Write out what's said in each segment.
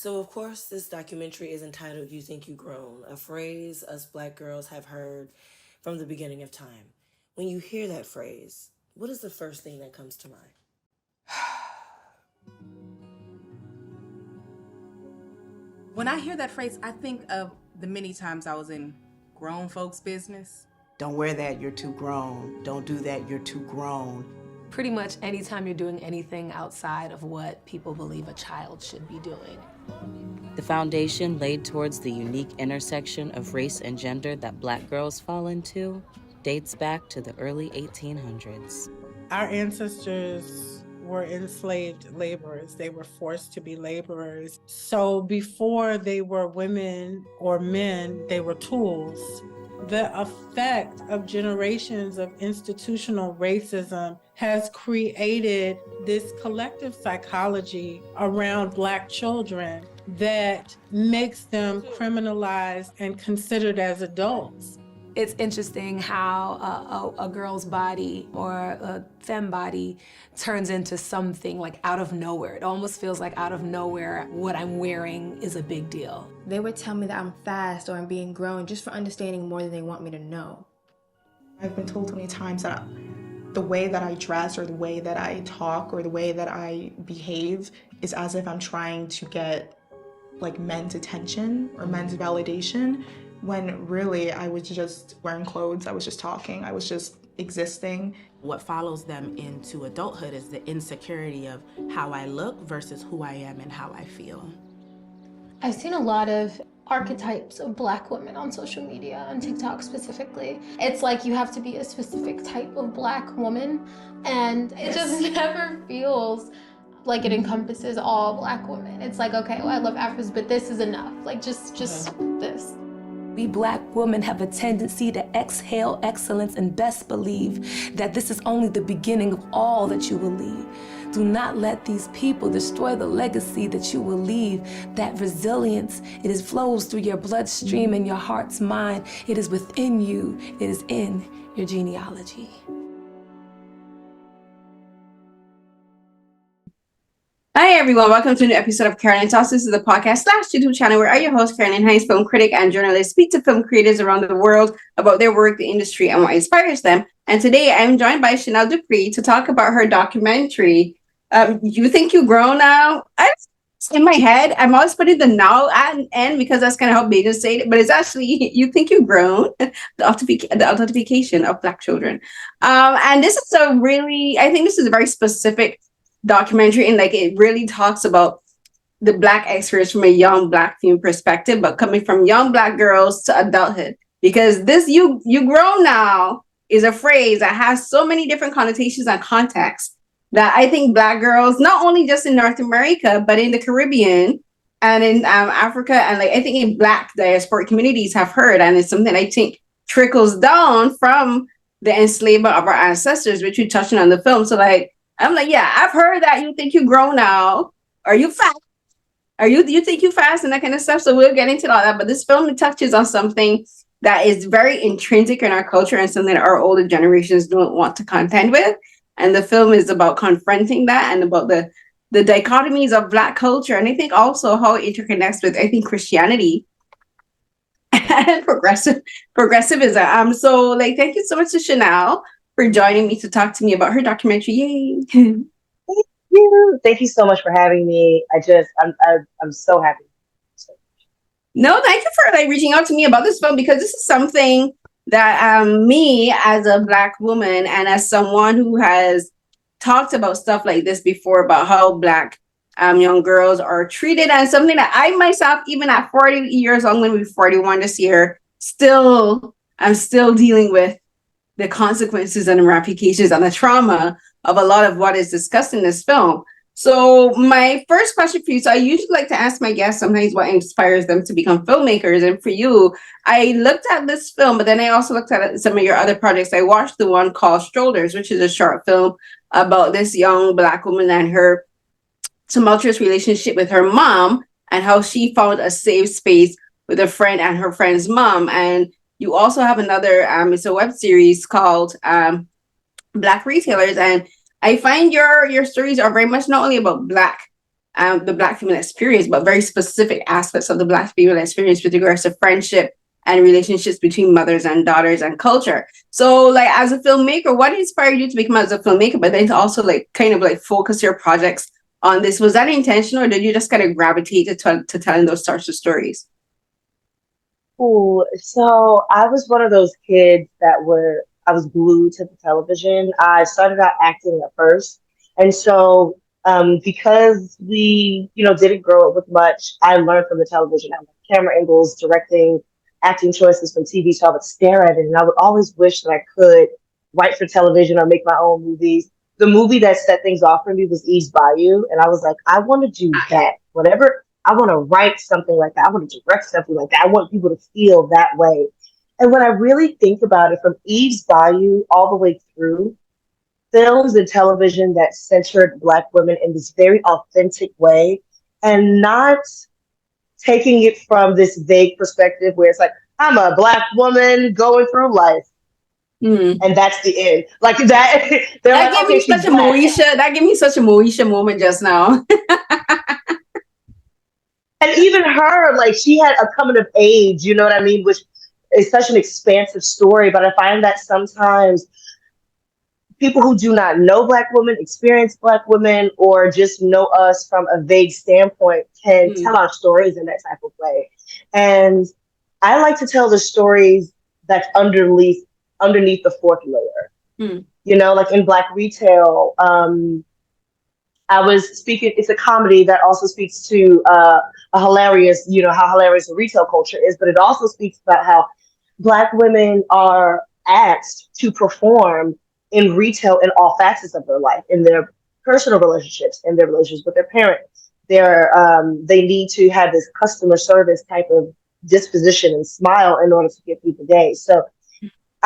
So, of course, this documentary is entitled You Think You Grown, a phrase us black girls have heard from the beginning of time. When you hear that phrase, what is the first thing that comes to mind? When I hear that phrase, I think of the many times I was in grown folks' business. Don't wear that, you're too grown. Don't do that, you're too grown. Pretty much anytime you're doing anything outside of what people believe a child should be doing. The foundation laid towards the unique intersection of race and gender that Black girls fall into dates back to the early 1800s. Our ancestors were enslaved laborers. They were forced to be laborers. So before they were women or men, they were tools. The effect of generations of institutional racism has created this collective psychology around Black children that makes them criminalized and considered as adults. It's interesting how a girl's body or a femme body turns into something like out of nowhere. It almost feels like out of nowhere what I'm wearing is a big deal. They would tell me that I'm fast or I'm being grown just for understanding more than they want me to know. I've been told so many times that the way that I dress or the way that I talk or the way that I behave is as if I'm trying to get like men's attention or men's validation, when really I was just wearing clothes, I was just talking, I was just existing. What follows them into adulthood is the insecurity of how I look versus who I am and how I feel. I've seen a lot of archetypes of Black women on social media, on TikTok specifically. It's like you have to be a specific type of Black woman, and it just never feels like it encompasses all Black women. It's like, okay, well, I love Afros, but this is enough. Like just this. We Black women have a tendency to exhale excellence and best believe that this is only the beginning of all that you will leave. Do not let these people destroy the legacy that you will leave. That resilience, flows through your bloodstream and your heart's mind. It is within you. It is in your genealogy. Hi everyone, welcome to a new episode of Carolyn Talks. This is the podcast / YouTube channel where I, your host, Carolyn Hayes, film critic and journalist, speak to film creators around the world about their work, the industry, and what inspires them. And today I'm joined by Chanel Dupree to talk about her documentary, You Think You Grown Now? In my head, I'm always putting the now at an end because that's kind of how Beijing say it, but it's actually You Think You Grown, the adultification of Black children. And this is I think this is a very specific documentary, and like it really talks about the Black experience from a young Black female perspective, but coming from young Black girls to adulthood, because this you grown now is a phrase that has so many different connotations and contexts that I think Black girls, not only just in North America, but in the Caribbean and in Africa, and like I think in Black diasporic communities have heard, and it's something I think trickles down from the enslavement of our ancestors, which we touched on the film. So like I'm like, yeah, I've heard that you think you grown now. Are you fast? You think you fast and that kind of stuff? So we'll get into all that. But this film touches on something that is very intrinsic in our culture and something that our older generations don't want to contend with. And the film is about confronting that and about the dichotomies of Black culture. And I think also how it interconnects with, I think, Christianity and progressivism. So like, thank you so much to Chanel for joining me to talk to me about her documentary. Yay! Thank you. Thank you so much for having me. I'm so happy. No, thank you for like reaching out to me about this film, because this is something that me as a Black woman and as someone who has talked about stuff like this before, about how Black young girls are treated, and something that I myself, even at 40 years old, I'm going to be 41 this year, I'm still dealing with the consequences and the ramifications and the trauma of a lot of what is discussed in this film. So my first question for you, so I usually like to ask my guests sometimes what inspires them to become filmmakers. And for you, I looked at this film, but then I also looked at some of your other projects. I watched the one called Strollers, which is a short film about this young Black woman and her tumultuous relationship with her mom, and how she found a safe space with a friend and her friend's mom. And you also have another, it's a web series called Black Retailers. And I find your stories are very much not only about Black the Black female experience, but very specific aspects of the Black female experience with regards to friendship and relationships between mothers and daughters and culture. So like as a filmmaker, what inspired you to become as a filmmaker, but then to also like kind of like focus your projects on this? Was that intentional, or did you just kind of gravitate to telling those sorts of stories? Ooh, so I was one of those kids I was glued to the television. I started out acting at first. And so because we, didn't grow up with much, I learned from the television. I learned camera angles, directing, acting choices from TV. So I would stare at it, and I would always wish that I could write for television or make my own movies. The movie that set things off for me was Eve's Bayou. And I was like, I want to do that. Whatever. I want to write something like that. I want to direct something like that. I want people to feel that way. And when I really think about it, from Eve's Bayou all the way through, films and television that centered Black women in this very authentic way, and not taking it from this vague perspective where it's like, I'm a Black woman going through life. And that's the end. Like that. That gave me such a Moesha. That gave me such a Moesha moment just now. And even her, like, she had a coming of age, you know what I mean? Which is such an expansive story. But I find that sometimes people who do not know Black women, experience Black women, or just know us from a vague standpoint can tell our stories in that type of way. And I like to tell the stories that's underneath the fourth layer. Like in Black retail, I was speaking, it's a comedy that also speaks to a hilarious, how hilarious the retail culture is, but it also speaks about how Black women are asked to perform in retail in all facets of their life, in their personal relationships, in their relationships with their parents. They need to have this customer service type of disposition and smile in order to get through the day. So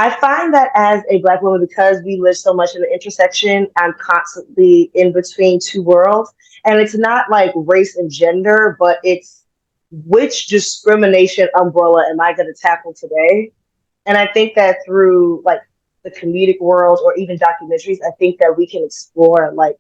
I find that as a Black woman, because we live so much in the intersection, I'm constantly in between two worlds. And it's not like race and gender, but it's which discrimination umbrella am I going to tackle today? And I think that through like the comedic world or even documentaries, I think that we can explore like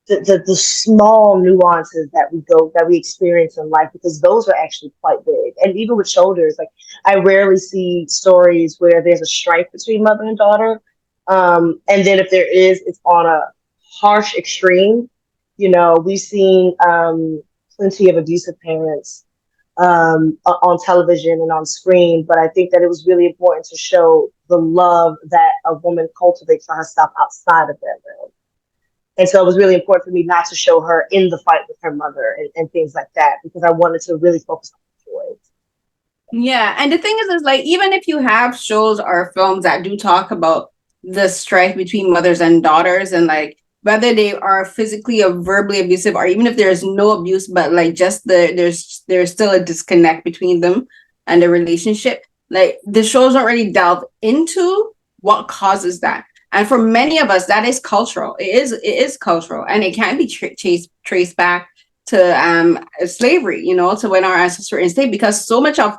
the small nuances that we experience in life, because those are actually quite big. And even with shoulders, like I rarely see stories where there's a strife between mother and daughter. And then if there is, it's on a harsh extreme. We've seen plenty of abusive parents on television and on screen, but I think that it was really important to show the love that a woman cultivates for herself outside of that realm. And so it was really important for me not to show her in the fight with her mother and things like that, because I wanted to really focus on the joys. Yeah. And the thing is like, even if you have shows or films that do talk about the strife between mothers and daughters, and like whether they are physically or verbally abusive, or even if there's no abuse, but like just there's still a disconnect between them and the relationship, like the shows don't really delve into what causes that. And for many of us, that is cultural. It is cultural, and it can be traced back to slavery, to when our ancestors were enslaved, because so much of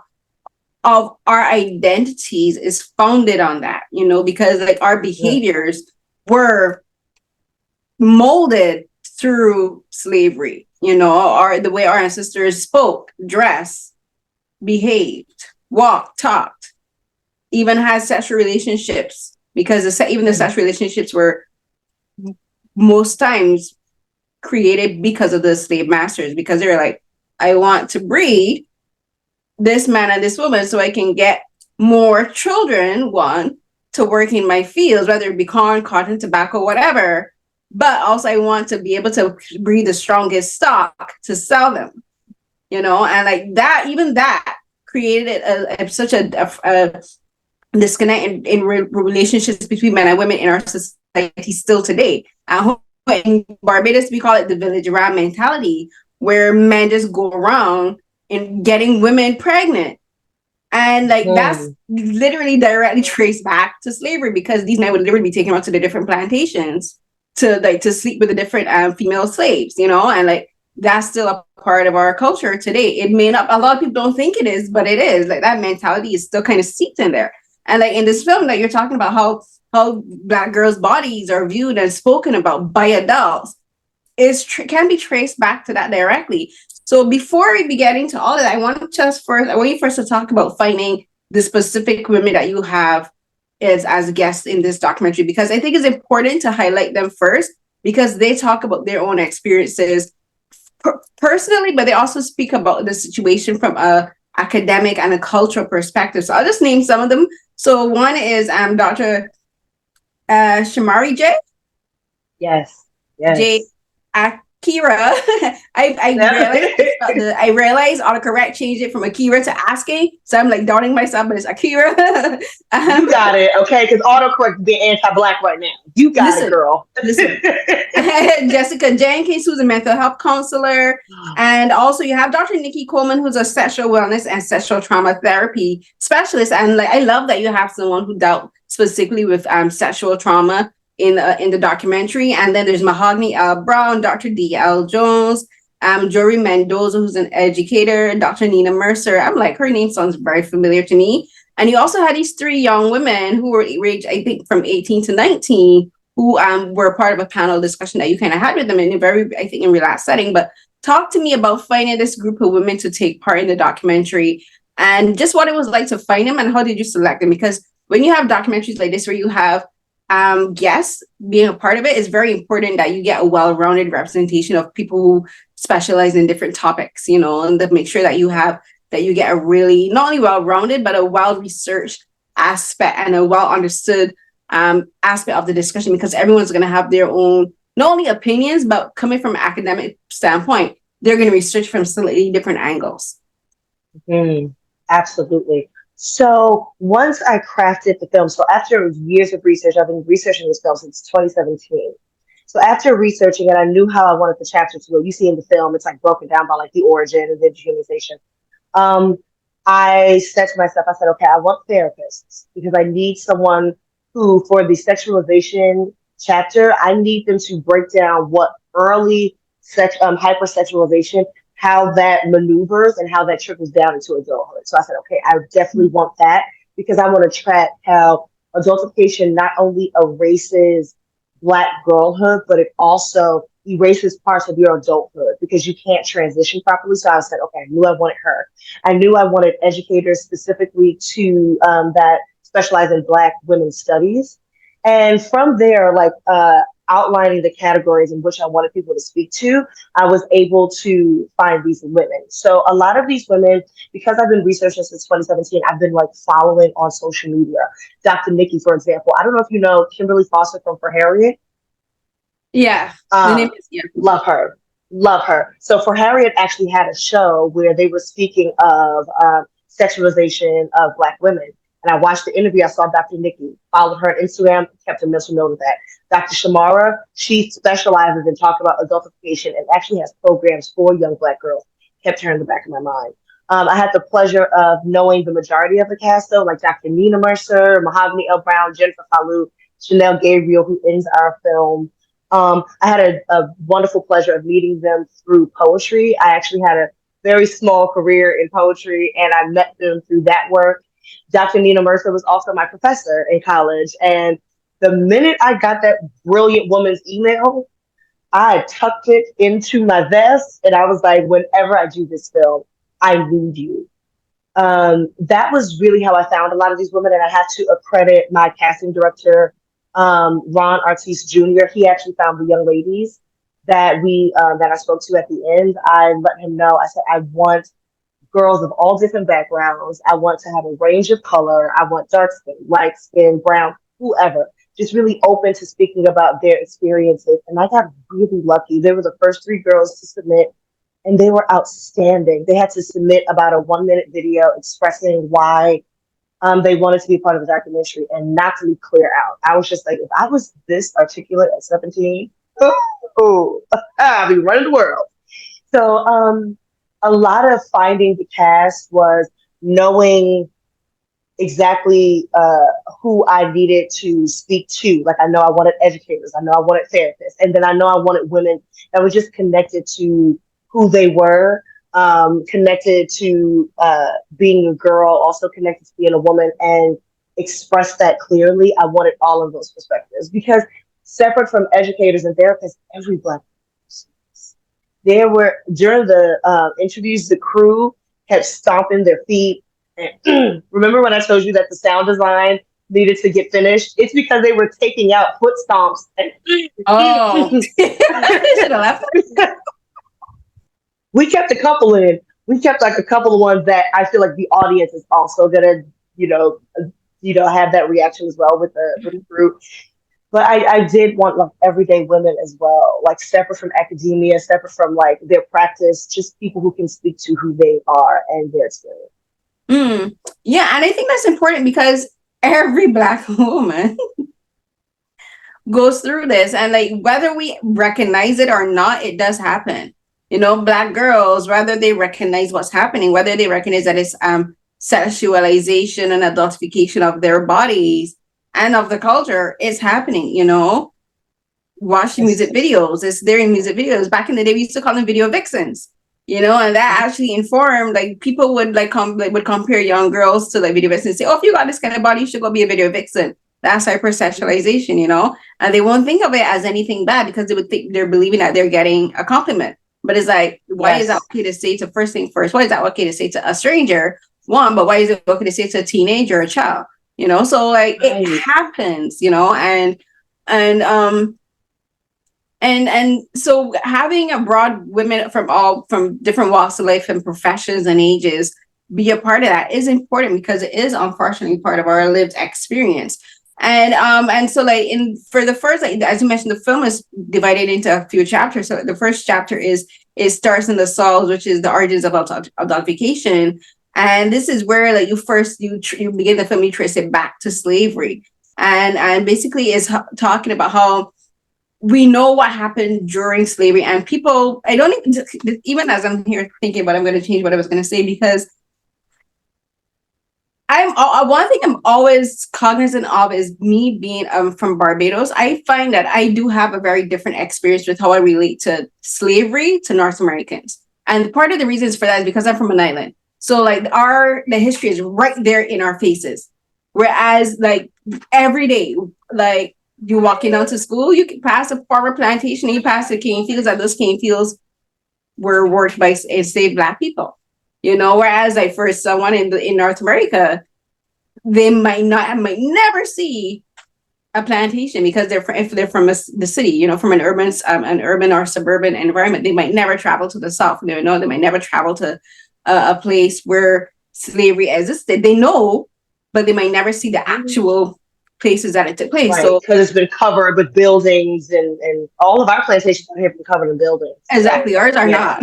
our identities is founded on that, because like our behaviors were molded through slavery, or the way our ancestors spoke, dressed, behaved, walked, talked, even had sexual relationships. Because even the sexual relationships were most times created because of the slave masters, because they're like, I want to breed this man and this woman so I can get more children, one, to work in my fields, whether it be corn, cotton, tobacco, whatever. But also I want to be able to breed the strongest stock to sell them, and like that, even that created such a disconnect in relationships between men and women in our society still today. In Barbados, we call it the village rat mentality, where men just go around and getting women pregnant. And like that's literally directly traced back to slavery, because these men would literally be taken out to the different plantations to sleep with the different female slaves, and like that's still a part of our culture today. It may not, a lot of people don't think it is, but it is. Like that mentality is still kind of seeped in there. And like in this film that you're talking about, how Black girls' bodies are viewed and spoken about by adults, can be traced back to that directly. So before we be getting to all of that, I want you first to talk about finding the specific women that you have as guests in this documentary, because I think it's important to highlight them first because they talk about their own experiences personally, but they also speak about the situation from a academic and a cultural perspective. So I'll just name some of them. So one is Dr. Shamari J. Yes. J. Akira. I realized autocorrect changed it from Akira to asking. So I'm like doubting myself, but it's Akira. You got it, okay? Because autocorrect is being anti-Black right now. You got it, girl. Listen. Jessica Jenkins, who's a mental health counselor. And also you have Dr. Nikki Coleman, who's a sexual wellness and sexual trauma therapy specialist. And like, I love that you have someone who dealt specifically with sexual trauma in the documentary. And then there's Mahogany L. Brown, Dr. D.L. Jones, Jory Mendoza, who's an educator, Dr. Nina Mercer. I'm like, her name sounds very familiar to me. And you also had these 3 young women who were aged, I think, from 18 to 19, who were part of a panel discussion that you kind of had with them in a very, I think, in relaxed setting. But talk to me about finding this group of women to take part in the documentary and just what it was like to find them and how did you select them? Because when you have documentaries like this where you have guests being a part of it, it's very important that you get a well-rounded representation of people who specialize in different topics, you know, and to make sure that you get a really not only well-rounded but a well-researched aspect and a well-understood aspect of the discussion, because everyone's going to have their own not only opinions but coming from an academic standpoint, they're going to research from slightly different angles. Absolutely. So once I crafted the film, so after years of research, I've been researching this film since 2017. So after researching it, I knew how I wanted the chapter to go. You see in the film, it's like broken down by like the origin and the dehumanization. I said to myself, I said, okay, I want therapists because I need someone who, for the sexualization chapter, I need them to break down what early hypersexualization, how that maneuvers and how that trickles down into adulthood. So I said, okay, I definitely want that because I want to track how adultification not only erases Black girlhood, but it also erases parts of your adulthood because you can't transition properly. So I said, okay, I knew I wanted her. I knew I wanted educators specifically to that specialize in Black women's studies. And from there, like outlining the categories in which I wanted people to speak to, I was able to find these women. So a lot of these women, because I've been researching since 2017, I've been like following on social media. Dr. Nikki, for example, I don't know if you know Kimberly Foster from For Harriet. Yeah. Love her. Love her. So For Harriet actually had a show where they were speaking of sexualization of Black women. And I watched the interview. I saw Dr. Nikki, followed her on Instagram, kept a mental note of that. Dr. Shamara, she specializes in talking about adultification and actually has programs for young Black girls. Kept her in the back of my mind. I had the pleasure of knowing the majority of the cast, though, like Dr. Nina Mercer, Mahogany L. Brown, Jennifer Falou, Chanel Gabriel, who ends our film. I had a wonderful pleasure of meeting them through poetry. I actually had a very small career in poetry, and I met them through that work. Dr. Nina Mercer was also my professor in college. And the minute I got that brilliant woman's email, I tucked it into my vest. And I was like, whenever I do this film, I need you. That was really how I found a lot of these women. And I have to accredit my casting director, Ron Artis Jr. He actually found the young ladies that I spoke to at the end. I let him know, I said, I want girls of all different backgrounds. I want to have a range of color. I want dark skin, light skin, brown, whoever, just really open to speaking about their experiences. And I got really lucky. They were the first 3 girls to submit, and they were outstanding. They had to submit about a 1-minute video expressing why they wanted to be a part of the documentary. And not to be clear out, I was just like, if I was this articulate at 17, I'd be running the world. So, a lot of finding the cast was knowing exactly who I needed to speak to. Like, I know I wanted educators. I know I wanted therapists. And then I know I wanted women that were just connected to who they were, connected to being a girl, also connected to being a woman, and express that clearly. I wanted all of those perspectives because separate from educators and therapists, every Black There were during the interviews, the crew kept stomping their feet. And remember when I told you that the sound design needed to get finished? It's because they were taking out foot stomps. And Oh, they should have left. we kept a couple in. We kept like a couple of ones that I feel like the audience is also gonna, have that reaction as well with the group. But I did want like everyday women as well, like separate from academia, separate from like their practice, just people who can speak to who they are and their experience. Yeah, and I think that's important because every Black woman goes through this, and like whether we recognize it or not, it does happen. Black girls, whether they recognize what's happening, whether they recognize that it's sexualization and adultification of their bodies and of the culture, is happening. Watching music videos, it's there in music videos. Back in the day, we used to call them video vixens. And that actually informed, like, people would would compare young girls to like video vixens and say, oh, if you got this kind of body, you should go be a video vixen. That's hypersexualization, and they won't think of it as anything bad because they would think they're believing that they're getting a compliment. But it's like, why is that okay to say to first thing first? Why is that okay to say to a stranger? One, but why is it okay to say to a teenager or a child? So like it happens, and so having a broad women from different walks of life and professions and ages be a part of that is important because it is unfortunately part of our lived experience. And so like for the first, like, as you mentioned, the film is divided into a few chapters. So the first chapter is Stars in the Souls, which is the origins of adultification. And this is where like you begin the film, you trace it back to slavery. And basically is talking about how we know what happened during slavery, and people, I don't even as I'm here thinking about it, I'm going to change what I was going to say, because one thing I'm always cognizant of is me being from Barbados. I find that I do have a very different experience with how I relate to slavery to North Americans. And part of the reasons for that is because I'm from an island. So like the history is right there in our faces. Whereas like every day, like you walking down to school, you can pass a farmer plantation, you pass the cane fields, and those cane fields were worked by enslaved Black people. Whereas like for someone in North America, they might never see a plantation because if they're from the city, from an urban or suburban environment, they might never travel to the South. They might never travel to a place where slavery existed. They know, but they might never see the actual places that it took place. Right, so because it's been covered with buildings and all of our plantations have been covered in buildings. Exactly. Ours are not.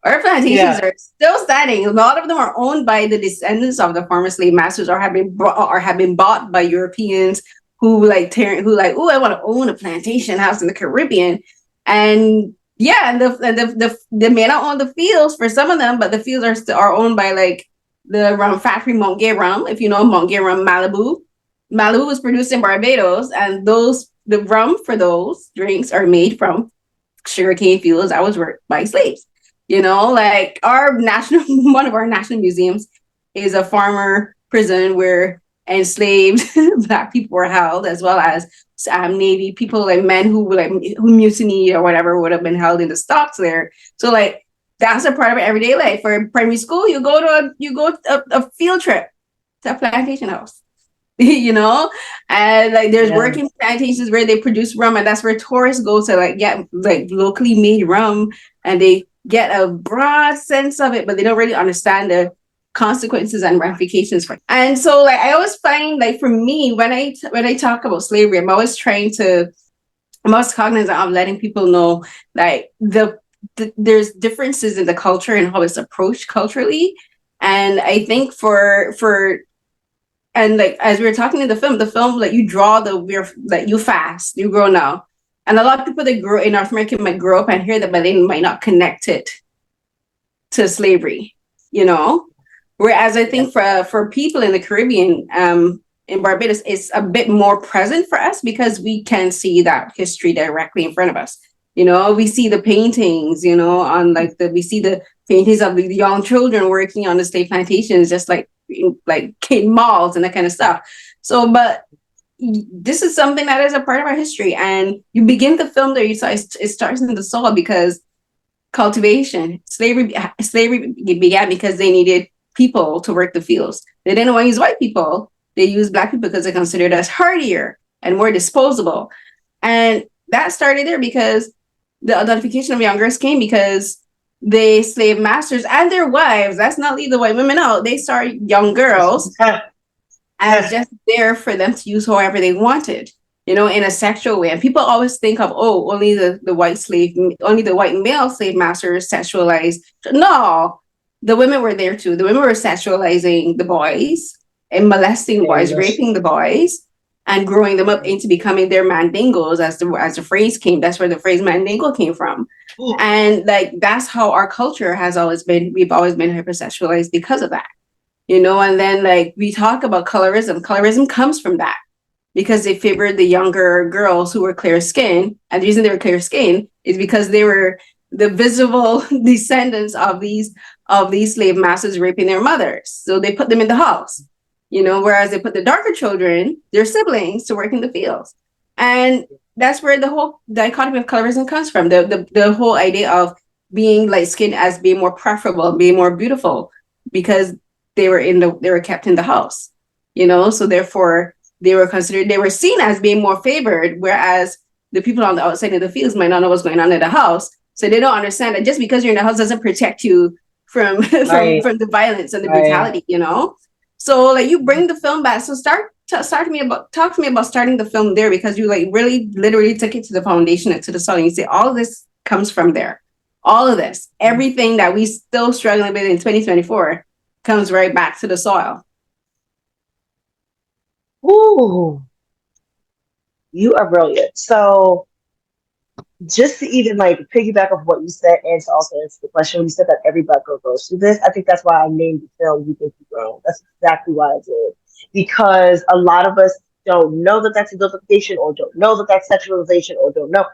Our plantations are still standing. A lot of them are owned by the descendants of the former slave masters, or have been bought by Europeans who oh, I want to own a plantation house in the Caribbean. And they may not own the fields for some of them, but the fields are owned by like the rum factory, Mount Gay Rum. If you know Mount Gay Rum, Malibu was produced in Barbados, and the rum for those drinks are made from sugarcane fields that was worked by slaves. Like one of our national museums is a farmer prison where enslaved Black people were held, as well as Navy people, like men who mutinied or whatever, would have been held in the stocks there. So like that's a part of everyday life. For primary school, you go to a field trip to a plantation house. And like there's working plantations where they produce rum, and that's where tourists go to like get like locally made rum, and they get a broad sense of it, but they don't really understand the consequences and ramifications for it. And so like I always find, like, for me, when I talk about slavery, I'm always cognizant of letting people know like there's differences in the culture and how it's approached culturally. And I think and like as we were talking in the film, like you draw you fast, you grow now. And a lot of people that grow in North America might grow up and hear that, but they might not connect it to slavery, Whereas I think for people in the Caribbean, in Barbados, it's a bit more present for us because we can see that history directly in front of us. We see the paintings, we see the paintings of the young children working on the slave plantations, just like in malls and that kind of stuff. So, but this is something that is a part of our history, and you begin the film there. You saw it starts in the soul because cultivation. Slavery began because they needed people to work the fields. They didn't want to use white people. They used Black people because they considered us hardier and more disposable. And that started there because the adultification of young girls came because the slave masters and their wives, let's not leave the white women out, they saw young girls as just there for them to use however they wanted, you know, in a sexual way. And people always think of, oh, only the white male slave masters sexualized. No, the women were there too. The women were sexualizing the boys and molesting the boys, raping the boys, and growing them up into becoming their mandingos, as the phrase came. That's where the phrase mandingo came from. And like, that's how our culture has always been. We've always been hypersexualized because of that, you know. And then like we talk about colorism. Colorism comes from that because they favored the younger girls who were clear skinned. And the reason they were clear skinned is because they were the visible descendants of these slave masters raping their mothers. So they put them in the house, you know, whereas they put the darker children, their siblings, to work in the fields. And that's where the whole dichotomy of colorism comes from. The whole idea of being light skinned as being more preferable, being more beautiful, because they were kept in the house, you know. So therefore they were seen as being more favored, whereas the people on the outside of the fields might not know what's going on in the house. So they don't understand that just because you're in the house doesn't protect you from from the violence and the brutality, you know. So like you bring the film back. So talk to me about starting the film there, because you like really literally took it to the foundation and to the soil. You say all of this comes from there. All of this, everything that we still struggling with in 2024 comes right back to the soil. Ooh, you are brilliant. So just to even like piggyback off what you said and to also answer the question, you said that every Black girl goes through this. I think that's why I named the film You Think You've Grown. That's exactly why I did. Because a lot of us don't know that that's adultification, or don't know that that's sexualization, or don't know.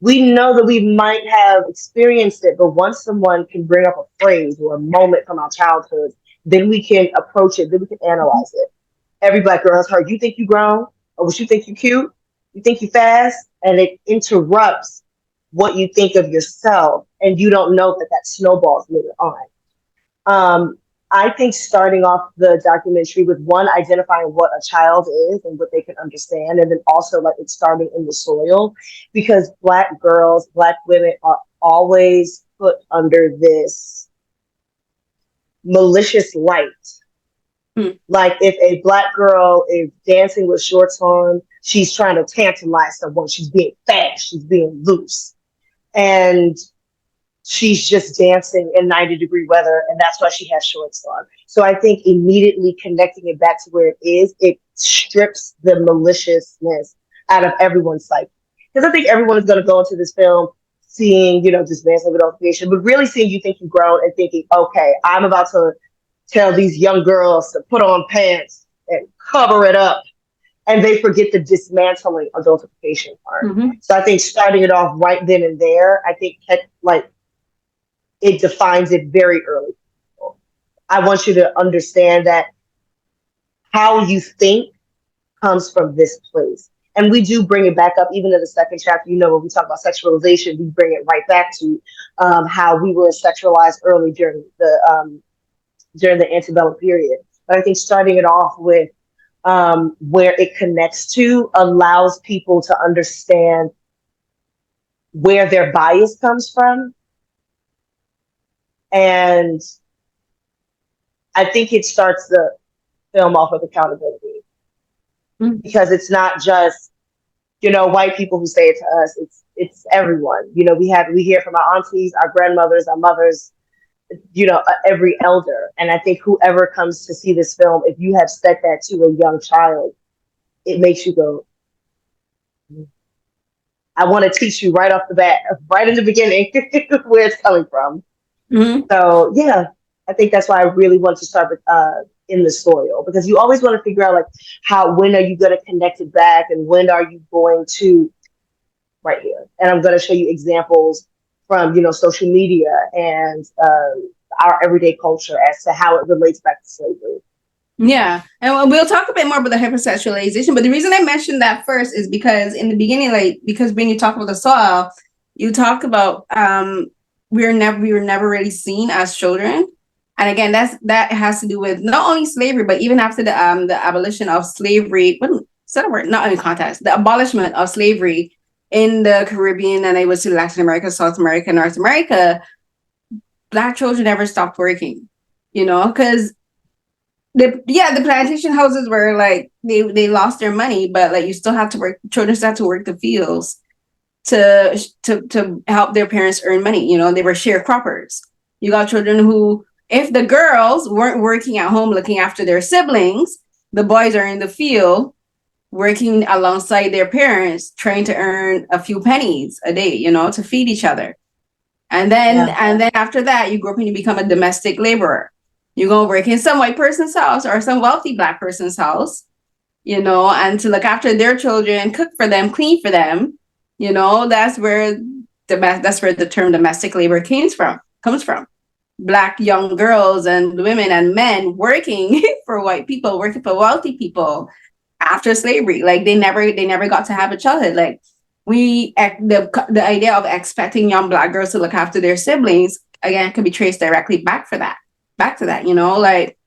We know that we might have experienced it, but once someone can bring up a phrase or a moment from our childhood, then we can approach it, then we can analyze it. Every Black girl has heard, you think you grown, or what you think you cute, you think you fast, and it interrupts what you think of yourself, and you don't know that snowballs later on. I think starting off the documentary with one, identifying what a child is and what they can understand, and then also like it's starting in the soil, because Black girls, Black women are always put under this malicious light. Like if a Black girl is dancing with shorts on, she's trying to tantalize someone. She's being fast, she's being loose, and she's just dancing in 90-degree weather, and that's why she has shorts on. So I think immediately connecting it back to where it is, it strips the maliciousness out of everyone's psyche. Because I think everyone is going to go into this film seeing, you know, Dismantling Adultification, but really seeing You Think You've Grown and thinking, okay, I'm about to tell these young girls to put on pants and cover it up. And they forget the dismantling adultification part. So I think starting it off right then and there, I think like it defines it very early. I want you to understand that how you think comes from this place. And we do bring it back up, even in the second chapter, you know, when we talk about sexualization, we bring it right back to how we were sexualized early during the antebellum period. But I think starting it off with where it connects to allows people to understand where their bias comes from. And I think it starts the film off with accountability, because it's not just, you know, white people who say it to us. It's everyone. You know, we hear from our aunties, our grandmothers, our mothers, you know, every elder. And I think whoever comes to see this film, if you have said that to a young child, it makes you go, I want to teach you right off the bat, right in the beginning, where it's coming from. So yeah, I think that's why I really want to start with in the soil, because you always want to figure out like when are you going to connect it back, and when are you going to, right here. And I'm going to show you examples from, you know, social media and our everyday culture as to how it relates back to slavery. Yeah, and we'll talk a bit more about the hypersexualization, but the reason I mentioned that first is because in the beginning, like, because when you talk about the soil, you talk about we were never really seen as children. And again, that has to do with not only slavery, but even after the abolition of slavery. What is that a word? Not in context. The abolishment of slavery in the Caribbean, and it was to Latin America, South America, North America. Black children never stopped working, because the plantation houses were like they lost their money, but like you still have to work. Children still have to work the fields to help their parents earn money. They were sharecroppers. You got children who, if the girls weren't working at home looking after their siblings, the boys are in the field working alongside their parents, trying to earn a few pennies a day, to feed each other. And then after that, you grow up and you become a domestic laborer. You're going to work in some white person's house or some wealthy Black person's house, and to look after their children, cook for them, clean for them. That's where the term domestic labor comes from. Black young girls and women and men working for white people, working for wealthy people after slavery. Like they never got to have a childhood. Like the idea of expecting young Black girls to look after their siblings, again, could be traced directly back to that. Like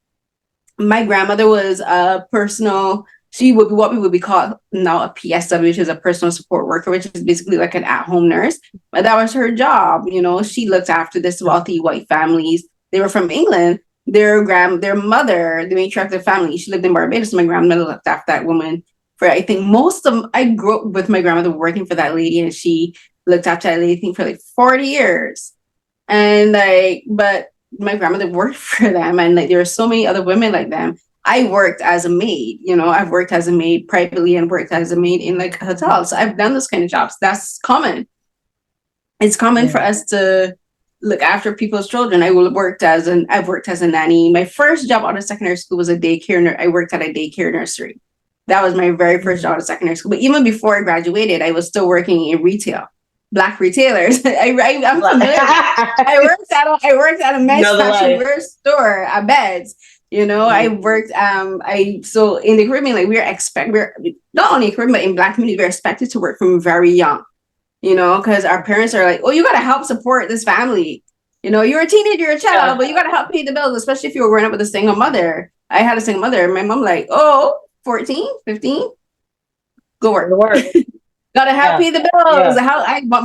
my grandmother was she would be what we would be called now a PSW, which is a personal support worker, which is basically like an at-home nurse. But that was her job. She looked after this wealthy white families. They were from England. Their mother, the matriarch of the family, she lived in Barbados. My grandmother looked after that woman for, I think, I grew up with my grandmother working for that lady, and she looked after that lady, I think, for like 40 years. And but my grandmother worked for them, and like there were so many other women like them. I worked as a maid, I've worked as a maid privately and worked as a maid in like hotels. So I've done those kind of jobs. That's common. It's common for us to look after people's children. I've worked as a nanny. My first job out of secondary school was I worked at a daycare nursery. That was my very first job out of secondary school. But even before I graduated, I was still working in retail. Black retailers. I'm familiar. I worked at a men's fashion wear store at Beds. I worked so in the Caribbean, like we're not only Caribbean, but in Black community, we're expected to work from very young, because our parents are like, oh, you gotta help support this family. You're a teenager, you're a child, but you gotta help pay the bills, especially if you were growing up with a single mother. I had a single mother. My mom like, 14, 15, go work. Gotta help pay the bills.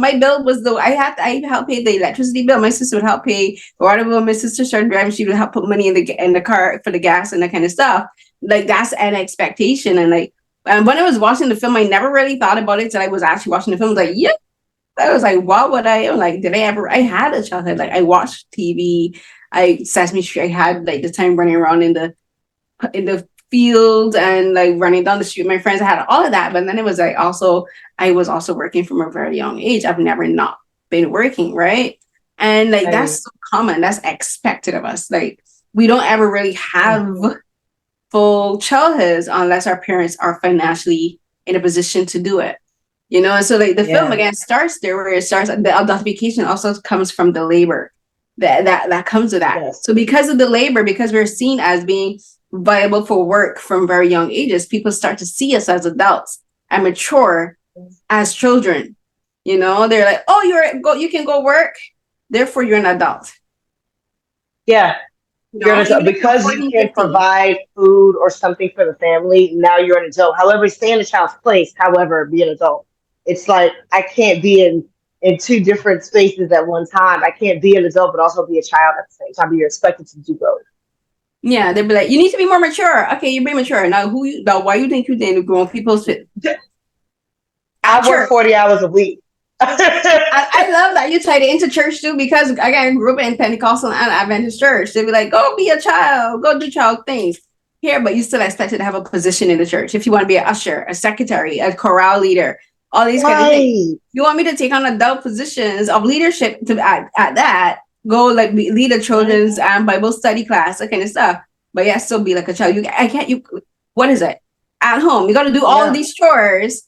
My bill was I helped pay the electricity bill. My sister would help pay the water bill. My sister started driving. She would help put money in the car for the gas and that kind of stuff. Like that's an expectation. And when I was watching the film, I never really thought about it until I was actually watching the film. I was like, yeah. I was like, what would I like? Did I ever? I had a childhood. Like I watched TV. Sesame Street. I had like the time running around in the field and like running down the street with my friends. I had all of that, but then it was like I was also working from a very young age. I've never not been working, right? And like that's so common. That's expected of us. Like we don't ever really have full childhoods unless our parents are financially in a position to do it. And so like the film again starts there where it starts. The adultification also comes from the labor that comes with that. Yes. So because of the labor, because we're seen as being viable for work from very young ages, people start to see us as adults and mature as children. They're like, oh, you can go work, therefore you're an adult. Yeah. You're an adult. Because you can provide food or something for the family, now you're an adult. However, stay in the child's place, however, be an adult. It's like I can't be in two different spaces at one time. I can't be an adult but also be a child at the same time. But you're expected to do both. Yeah, they'd be like, you need to be more mature. Okay, you're being mature. Now why you think you didn't grow people's fit? I work 40 hours a week. I love that you tied it into church too, because again, I grew up in Pentecostal and Adventist church. They'd be like, go be a child, go do child things here, but you still expected to have a position in the church. If you want to be an usher, a secretary, a chorale leader, all these kind of things. You want me to take on adult positions of leadership at that. Go like lead a children's Bible study class, that kind of stuff. But yeah, still be like a child. What is it? At home, you got to do all of these chores.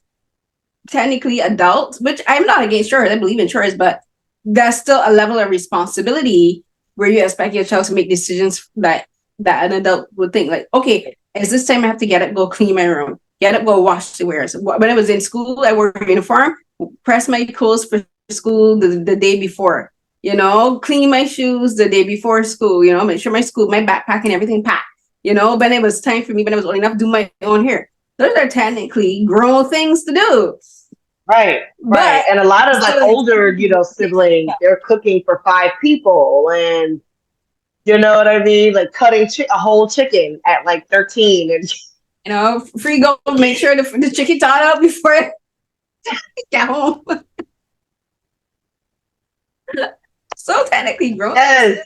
Technically adult, which I'm not against chores. I believe in chores, but there's still a level of responsibility where you expect your child to make decisions that an adult would think like, okay, is this time I have to get up, go clean my room, get up, go wash the wares. When I was in school, I wore a uniform, press my clothes for school the day before. you know, clean my shoes the day before school, you know, make sure my backpack and everything packed, you know, when it was time for me, when I was old enough to do my own hair. Those are technically grown things to do. Right. But And a lot of like still, older, you know, siblings, they're cooking for 5 people, and you know what I mean? Like cutting a whole chicken at like 13, and you know, free go make sure the chicken thawed out before I get home. So technically grown. yes.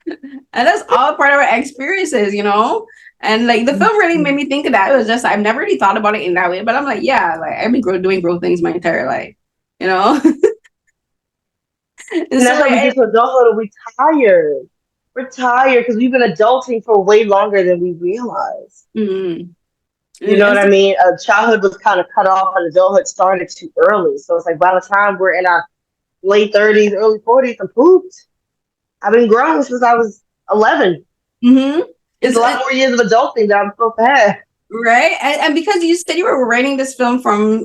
And that's all part of our experiences, you know? And like the film really made me think of that. It was just, I've never really thought about it in that way, but I'm like, yeah, like I've been doing grown things my entire life, you know? And that's how we get to adulthood, and we tired. We're tired because we've been adulting for way longer than we realize. Mm-hmm. You know what I mean? Childhood was kind of cut off, and adulthood started too early. So it's like by the time we're in our late 30s, early 40s, I'm pooped. I've been grown since I was 11. Mm-hmm. It's a lot more years of adulting that I'm supposed to have. Right. And because you said you were writing this film from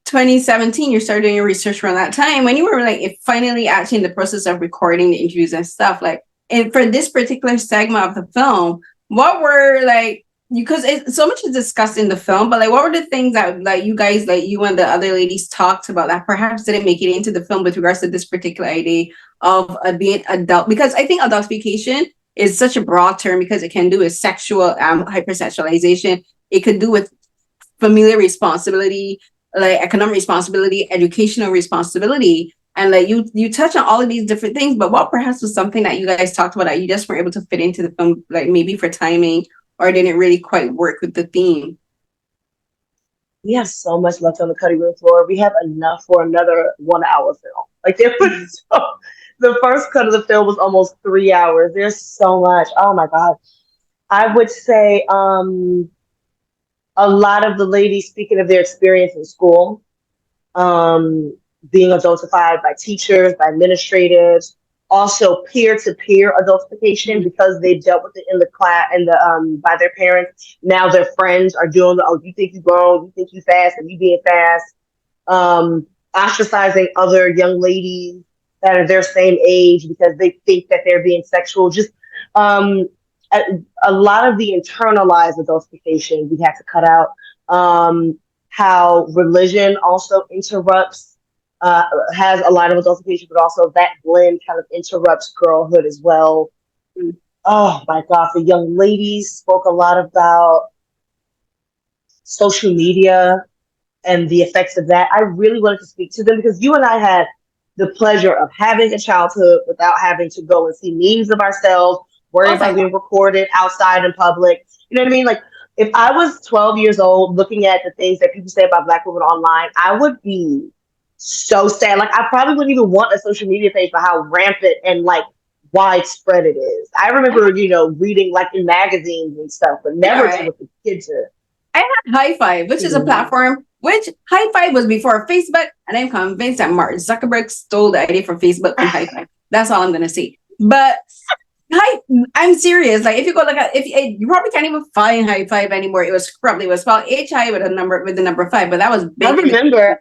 2017, you started doing your research around that time when you were like finally actually in the process of recording the interviews and stuff, like, and for this particular segment of the film, what were like, because so much is discussed in the film, but like what were the things that like you guys, like you and the other ladies talked about that perhaps didn't make it into the film with regards to this particular idea of being adult? Because I think adultification is such a broad term because it can do with sexual hypersexualization. It could do with familial responsibility, like economic responsibility, educational responsibility. And like you touch on all of these different things, but what perhaps was something that you guys talked about that you just weren't able to fit into the film, like maybe for timing, or didn't really quite work with the theme? We have so much left on the cutting room floor. We have enough for another 1 hour film. Like there was the first cut of the film was almost 3 hours. There's so much. Oh my God. I would say a lot of the ladies speaking of their experience in school, being adultified by teachers, by administrators, also peer-to-peer adultification because they dealt with it in the class and by their parents. Now their friends are doing you think you grown, you think you fast, and you being fast. Ostracizing other young ladies that are their same age because they think that they're being sexual. Just a lot of the internalized adultification we had to cut out. How religion also interrupts, has a lot of adultification, but also that blend kind of interrupts girlhood as well. Oh my God, the young ladies spoke a lot about social media and the effects of that. I really wanted to speak to them because you and I had the pleasure of having a childhood without having to go and see memes of ourselves, worry about being recorded outside in public. You know what I mean? Like, if I was 12 years old looking at the things that people say about Black women online, I would be so sad. Like, I probably wouldn't even want a social media page for how rampant and, like, widespread it is. I remember, you know, reading, like, in magazines and stuff, but never to what the kids are. I had High Five, which is a platform, which High Five was before Facebook, and I'm convinced that Mark Zuckerberg stole the idea from Facebook and High Five. That's all I'm going to say. But I'm serious. Like, if you go look at, you probably can't even find High Five anymore. It was spelled HI with the number 5, but that was big. I remember.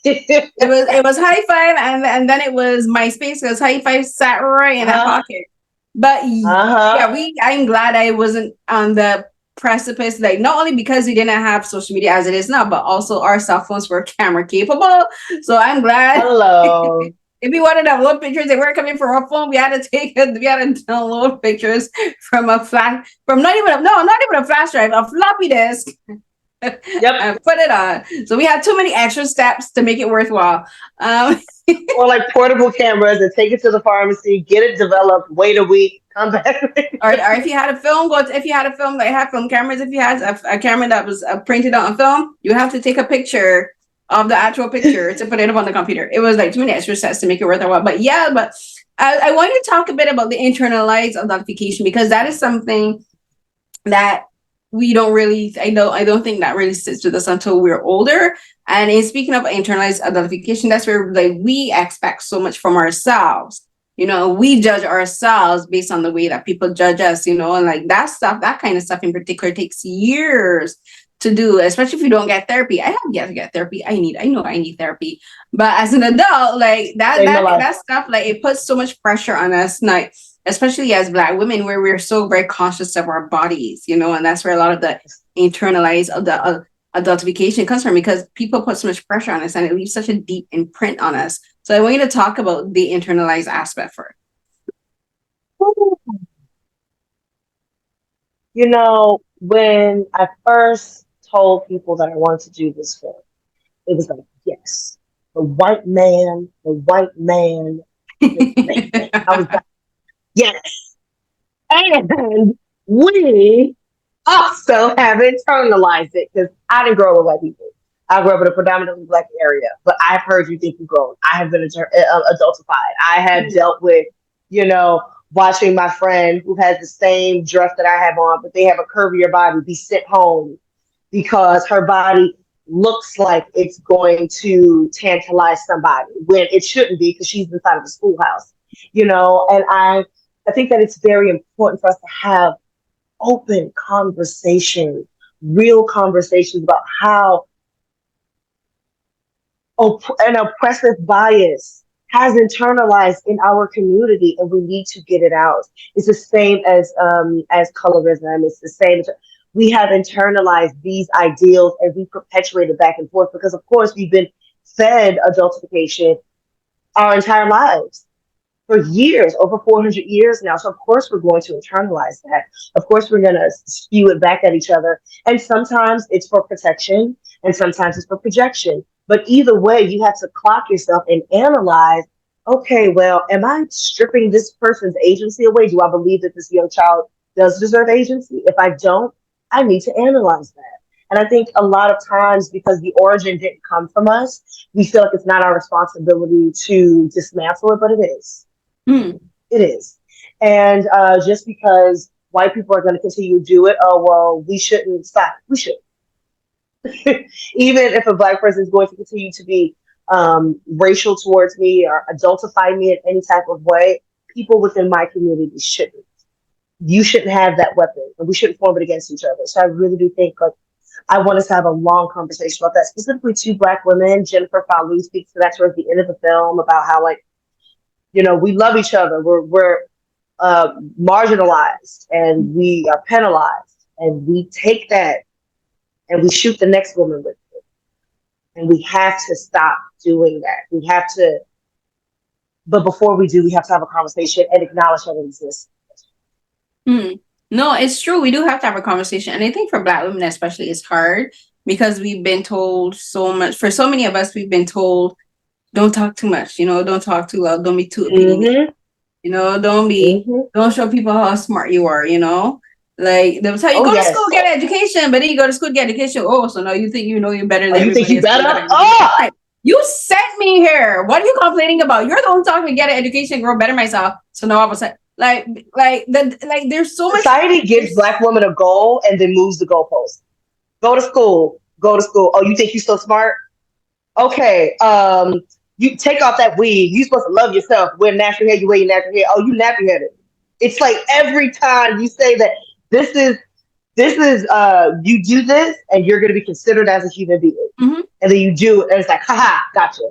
It was High Five, and then it was MySpace because High Five sat right in that pocket. But yeah, I'm glad I wasn't on the precipice, like not only because we didn't have social media as it is now, but also our cell phones were camera capable. So I'm glad. Hello. If we wanted to upload pictures, they weren't coming from our phone. We had to download pictures from not even a flash drive, a floppy disk. Yep. And put it on. So we had too many extra steps to make it worthwhile. Or like portable cameras and take it to the pharmacy, get it developed, wait a week, come back. or if you had a film, they have film cameras. If you had a camera that was printed out on film, you have to take a picture of the actual picture to put it up on the computer. It was like too many extra steps to make it worthwhile. But yeah, I want to talk a bit about the internalized adultification because that is something that we don't really, I don't think that really sits with us until we're older. And in speaking of internalized adultification, that's where like we expect so much from ourselves. You know, we judge ourselves based on the way that people judge us, you know, and like that kind of stuff in particular takes years to do, especially if you don't get therapy. I have yet to get therapy. I know I need therapy. But as an adult, like that stuff, like it puts so much pressure on us, like especially as Black women, where we're so very conscious of our bodies, you know, and that's where a lot of the internalized of the adultification comes from, because people put so much pressure on us and it leaves such a deep imprint on us. So I want you to talk about the internalized aspect first. You know, when I first told people that I wanted to do this film, it was like, yes, the white man, the white man. I was like, yes. And we also have internalized it, because I didn't grow up with white people. I grew up in a predominantly Black area, but I've heard you think you've grown. I have been adultified. I have dealt with, you know, watching my friend who has the same dress that I have on, but they have a curvier body, be sent home because her body looks like it's going to tantalize somebody when it shouldn't be, because she's inside of the schoolhouse, you know. And I think that it's very important for us to have open conversations, real conversations about how an oppressive bias has internalized in our community, and we need to get it out. It's the same as colorism. It's the same. We have internalized these ideals and we perpetuate it back and forth because, of course, we've been fed adultification our entire lives for years, over 400 years now. So, of course, we're going to internalize that. Of course, we're going to spew it back at each other. And sometimes it's for protection and sometimes it's for projection. But either way, you have to clock yourself and analyze, okay, well, am I stripping this person's agency away? Do I believe that this young child does deserve agency? If I don't, I need to analyze that. And I think a lot of times, because the origin didn't come from us, we feel like it's not our responsibility to dismantle it, but it is. It is. And just because white people are going to continue to do it, oh, well, we shouldn't stop. We should. Even if a Black person is going to continue to be racial towards me or adultify me in any type of way, people within my community shouldn't. You shouldn't have that weapon, and we shouldn't form it against each other. So I really do think, like, I want us to have a long conversation about that, specifically two Black women. Jennifer Fowley speaks to that towards the end of the film about how, like, you know, we love each other. We're marginalized and we are penalized, and we take that and we shoot the next woman with it. And we have to stop doing that. We have to, but before we do, we have to have a conversation and acknowledge that it exists. No, it's true. We do have to have a conversation. And I think for Black women especially, it's hard because we've been told so much. For so many of us, we've been told, don't talk too much, you know, don't talk too loud, don't be too opinionated. You know, don't show people how smart you are, you know. Like, they'll tell you, go to school, get an education, but then you go to school, get education. Oh, so now you think you know you're better than everybody. You think you better? Oh! You sent me here. What are you complaining about? You're the one talking to get an education, grow better myself. So now I was like there's so much. Society gives Black women a goal and then moves the goalpost. Go to school. Go to school. Oh, you think you're so smart? Okay. You take off that wig. You're supposed to love yourself. Wear natural hair. You wear your natural hair. Oh, you nappy headed. It's like every time you say that this is you do this and you're going to be considered as a human being. And then you do it and it's like, haha, gotcha.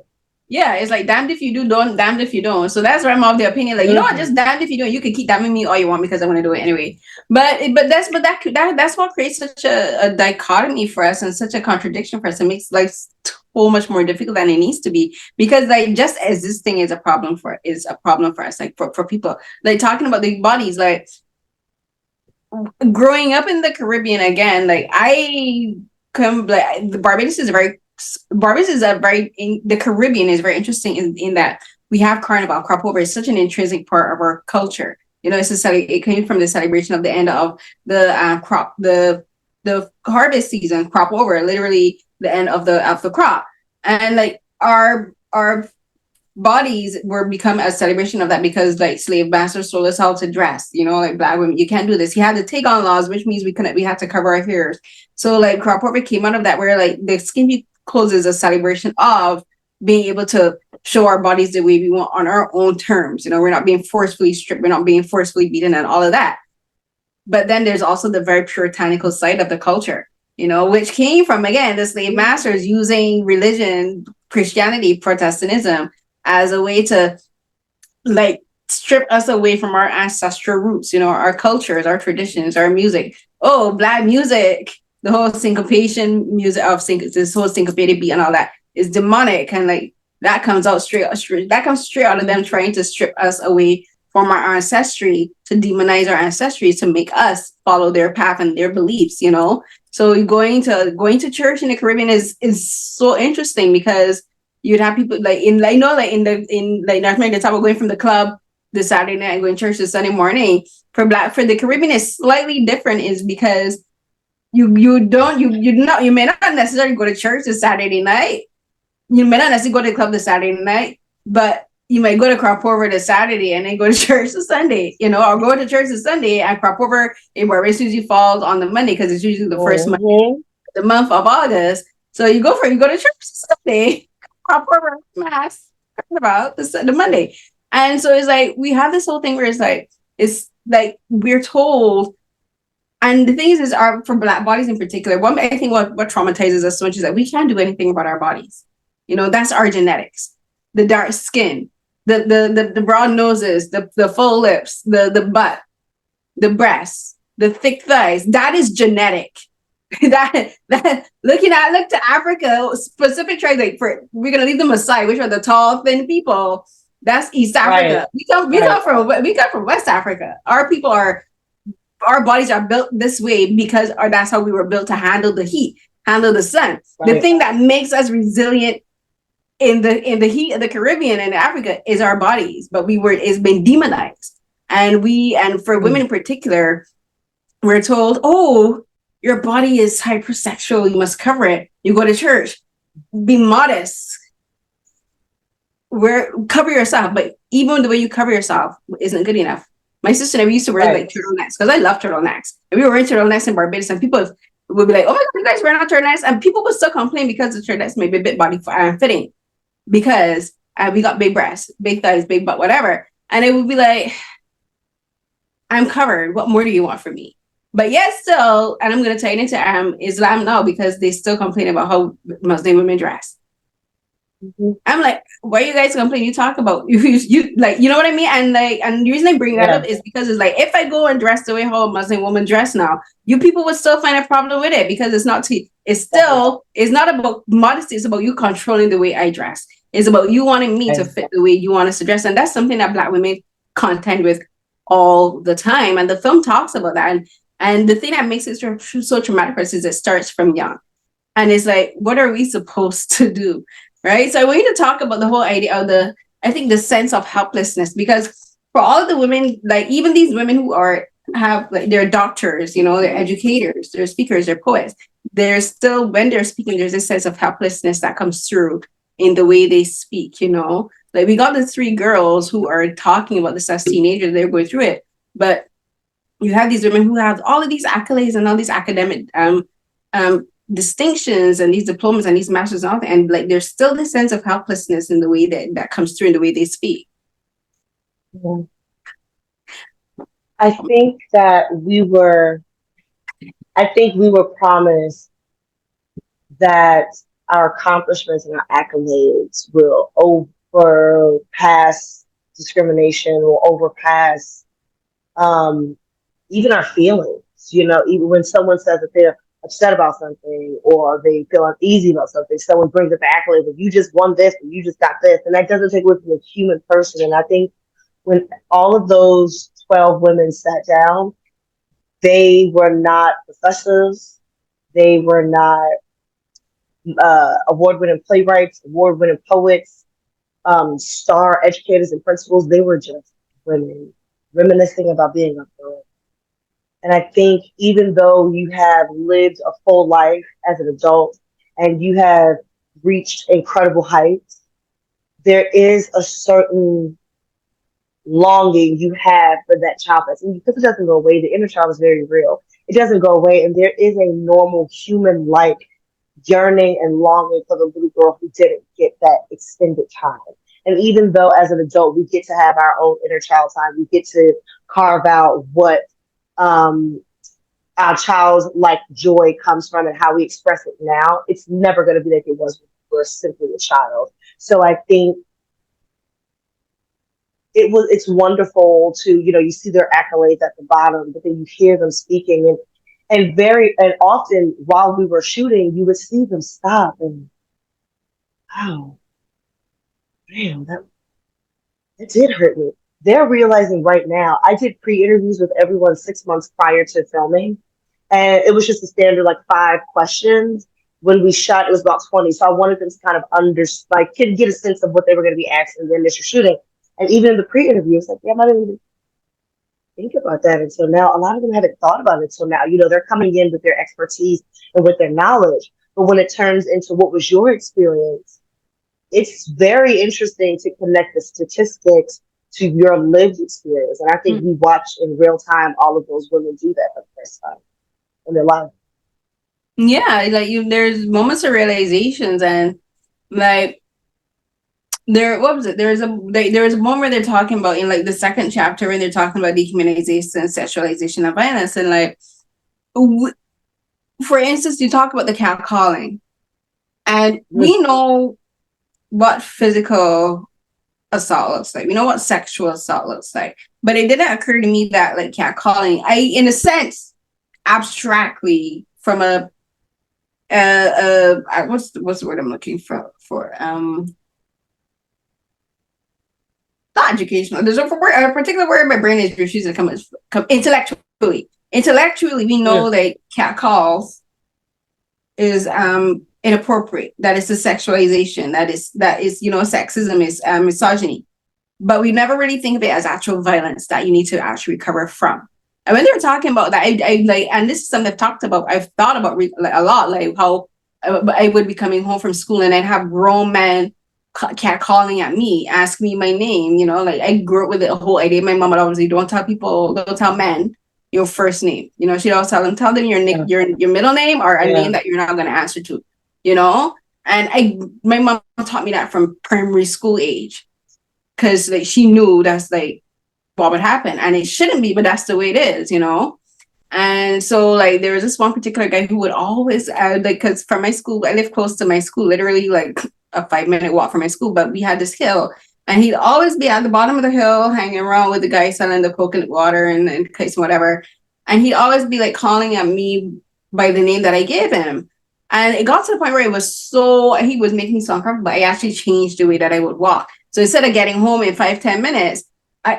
Yeah, it's like damned if you do, damned if you don't. So that's where I'm of the opinion. Like, you know what, just damned if you don't. You can keep damning me all you want because I'm going to do it anyway. But that's what creates such a dichotomy for us and such a contradiction for us. It makes life so much more difficult than it needs to be, because like just existing is a problem for us. Like for people, like talking about the bodies, like growing up in the Caribbean again, like Barbados is the Caribbean is very interesting in that we have Carnival. Crop over is such an intrinsic part of our culture. You know, it came from the celebration of the end of the crop, the harvest season, crop over, literally the end of the crop. And like our bodies were become a celebration of that because like slave masters told us how to dress, you know, like Black women, you can't do this. You had to take on laws, which means we had to cover our hairs. So like crop over came out of that, where like the skimpy clothes is a celebration of being able to show our bodies the way we want on our own terms. You know, we're not being forcefully stripped, we're not being forcefully beaten and all of that. But then there's also the very puritanical side of the culture, you know, which came from, again, the slave masters using religion, Christianity, Protestantism as a way to like strip us away from our ancestral roots, you know, our cultures, our traditions, our music. Oh, Black music, the whole syncopation music of this whole syncopated beat and all that is demonic, and like that comes straight out of them trying to strip us away from our ancestry, to demonize our ancestry, to make us follow their path and their beliefs, you know. So going to church in the Caribbean is so interesting, because you'd have people like in North America, talk about going from the club this Saturday night and going to church this Sunday morning. For the Caribbean is slightly different, is because you may not necessarily go to church this Saturday night. You may not necessarily go to the club this Saturday night, but you might go to crop over this Saturday and then go to church this Sunday, you know, or go to church this Sunday and crop over in where it usually falls on the Monday, because it's usually the first Monday of the month of August. So you go to church this Sunday, crop over mass about the Monday. And so it's like we have this whole thing where it's like we're told. And the thing is for Black bodies in particular, I think what traumatizes us so much is that we can't do anything about our bodies. You know, that's our genetics. The dark skin, the broad noses, the full lips, the butt, the breasts, the thick thighs, that is genetic. that look to Africa, specific tribes, like we're gonna leave them aside, which are the tall, thin people. That's East Africa. Right. We come from West Africa. Our bodies are built this way because that's how we were built to handle the heat, handle the sun. Right. The thing that makes us resilient in the heat of the Caribbean and Africa is our bodies, but it's been demonized. And for women in particular, we're told, oh, your body is hypersexual, you must cover it. You go to church, be modest. Cover yourself, but even the way you cover yourself isn't good enough. My sister and I used to wear like turtlenecks, because I love turtlenecks. And we were wearing turtlenecks in Barbados, and people would be like, oh my God, you guys wearing turtlenecks? And people would still complain because the turtlenecks may be a bit body fitting, because we got big breasts, big thighs, big butt, whatever. And it would be like, I'm covered. What more do you want from me? But yes, still, and I'm going to tie it into Islam now, because they still complain about how Muslim women dress. Mm-hmm. I'm like, why are you guys complaining? You talk about you like, you know what I mean? And the reason I bring that up is because it's like, if I go and dress the way how a Muslim woman dress now, you people would still find a problem with it, because it's not about modesty. It's about you controlling the way I dress. It's about you wanting me to fit the way you want us to dress. And that's something that Black women contend with all the time. And the film talks about that. And the thing that makes it so traumatic for us is it starts from young. And it's like, what are we supposed to do? Right. So I want you to talk about the whole idea of the sense of helplessness, because for all of the women, like even these women who they're doctors, you know, they're educators, they're speakers, they're poets, they're still, when they're speaking, there's a sense of helplessness that comes through in the way they speak, you know. Like we got the 3 girls who are talking about this as teenagers, they're going through it. But you have these women who have all of these accolades and all these academic distinctions and these diplomas and these masters and all that, and like there's still this sense of helplessness in the way that comes through in the way they speak. Yeah. I think we were promised that our accomplishments and our accolades will overpass discrimination, will overpass even our feelings. You know, even when someone says that they're upset about something or they feel uneasy about something, someone brings up the accolade of you just won this or you just got this, and that doesn't take away from the human person. And I think when all of those 12 women sat down, they were not professors, they were not award-winning playwrights, award-winning poets, star educators and principals. They were just women reminiscing about being a girl. And I think even though you have lived a full life as an adult and you have reached incredible heights, there is a certain longing you have for that childless. And because it doesn't go away, the inner child is very real. It doesn't go away. And there is a normal human-like yearning and longing for the little girl who didn't get that extended time. And even though as an adult, we get to have our own inner child time, we get to carve out what our child's like joy comes from and how we express it now, it's never going to be like it was when we were simply a child. So I think it's wonderful to, you see their accolades at the bottom, but then you hear them speaking, and often while we were shooting, you would see them stop and, wow, damn, that did hurt me. They're realizing right now, I did pre-interviews with everyone 6 months prior to filming, and it was just a standard like 5 questions. When we shot, it was about 20. So I wanted them to kind of get a sense of what they were going to be asked in the initial shooting. And even in the pre-interview, it's like, yeah, I didn't even think about that until now. A lot of them haven't thought about it until now. They're coming in with their expertise and with their knowledge. But when it turns into what was your experience, it's very interesting to connect the statistics to your lived experience. And I think we watch in real time all of those women do that for the first time in their life. Yeah, like there's moments of realizations, and like what was it? There was a moment where they're talking about in like the second chapter when they're talking about dehumanization and sexualization of violence, and like for instance, you talk about the catcalling, and we know what physical assault looks like. We know what sexual assault looks like, but it didn't occur to me that like catcalling, in a sense, abstractly from a what's the word I'm looking for not educational. There's a particular word my brain is refusing to come intellectually. Intellectually, we know that catcalls is inappropriate. That is the sexualization. That is sexism is misogyny. But we never really think of it as actual violence that you need to actually recover from. And when they're talking about that, I like, and this is something I've talked about. I've thought about a lot, like how I would be coming home from school and I'd have grown men catcalling at me, ask me my name. Like I grew up with the whole idea. My mom would always say, don't tell men your first name. She'd always tell them your middle name or a name that you're not going to answer to. And my mom taught me that from primary school age, because like she knew that's like what would happen, and it shouldn't be, but that's the way it is. And so like there was this one particular guy who would always because from my school, I live close to my school, literally like a 5-minute walk from my school, but we had this hill, and he'd always be at the bottom of the hill hanging around with the guy selling the coconut water and case whatever, and he'd always be like calling at me by the name that I gave him. And it got to the point where he was making me so uncomfortable. I actually changed the way that I would walk. So instead of getting home in 5-10 minutes,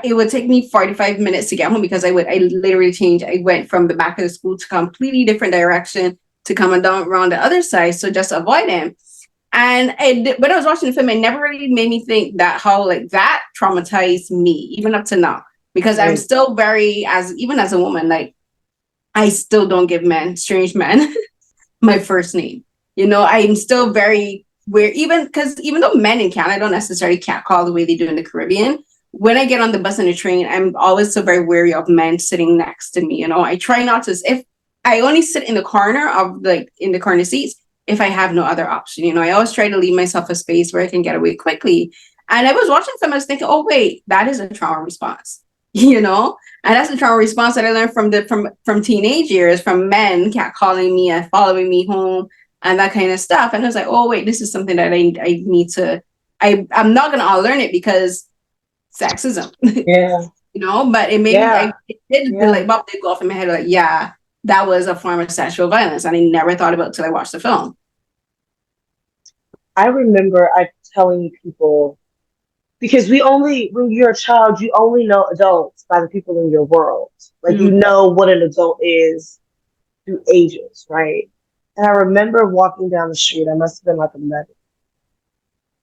it would take me 45 minutes to get home, because I literally changed. I went from the back of the school to a completely different direction to coming down around the other side. So just avoid him. And when I was watching the film, it never really made me think that how like that traumatized me, even up to now, because I'm still even as a woman, like I still don't give strange men my first name. I'm still very weird, even though men in Canada don't necessarily catcall the way they do in the Caribbean. When I get on the bus and the train, I'm always so very wary of men sitting next to me. I try not to. If I only sit in the corner seats, if I have no other option, I always try to leave myself a space where I can get away quickly. And I was watching some, I was thinking, oh wait, that is a trauma response, and that's a trauma response that I learned from teenage years, from men catcalling me and following me home and that kind of stuff. And I was like, oh wait, this is something that I need to. I'm not gonna unlearn it because sexism. Yeah. But it made me. The light bulb did go off in my head. Like, yeah, that was a form of sexual violence, and I never thought about it till I watched the film. I remember telling people, because when you're a child, you only know adults by the people in your world. Like, you know what an adult is through ages, right? And I remember walking down the street, I must have been like 11.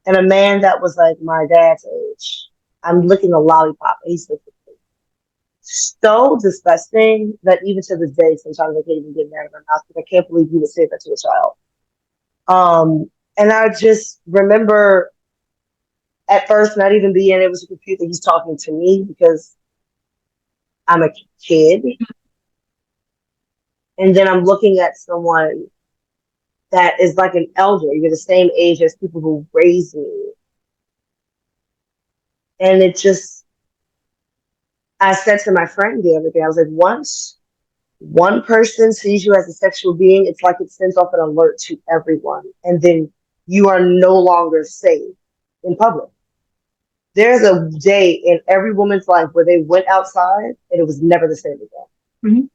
And a man that was like my dad's age, I'm licking a lollipop, and he's looking at me. So disgusting that even to this day, sometimes I can't even get mad at my mouth, because I can't believe you would say that to a child. And I just remember at first not even being able to compute that he's talking to me, because I'm a kid. And then I'm looking at someone that is like an elder. You're the same age as people who raised me. And I said to my friend the other day, I was like, once one person sees you as a sexual being, it's like it sends off an alert to everyone. And then you are no longer safe in public. There's a day in every woman's life where they went outside and it was never the same again. Mhm.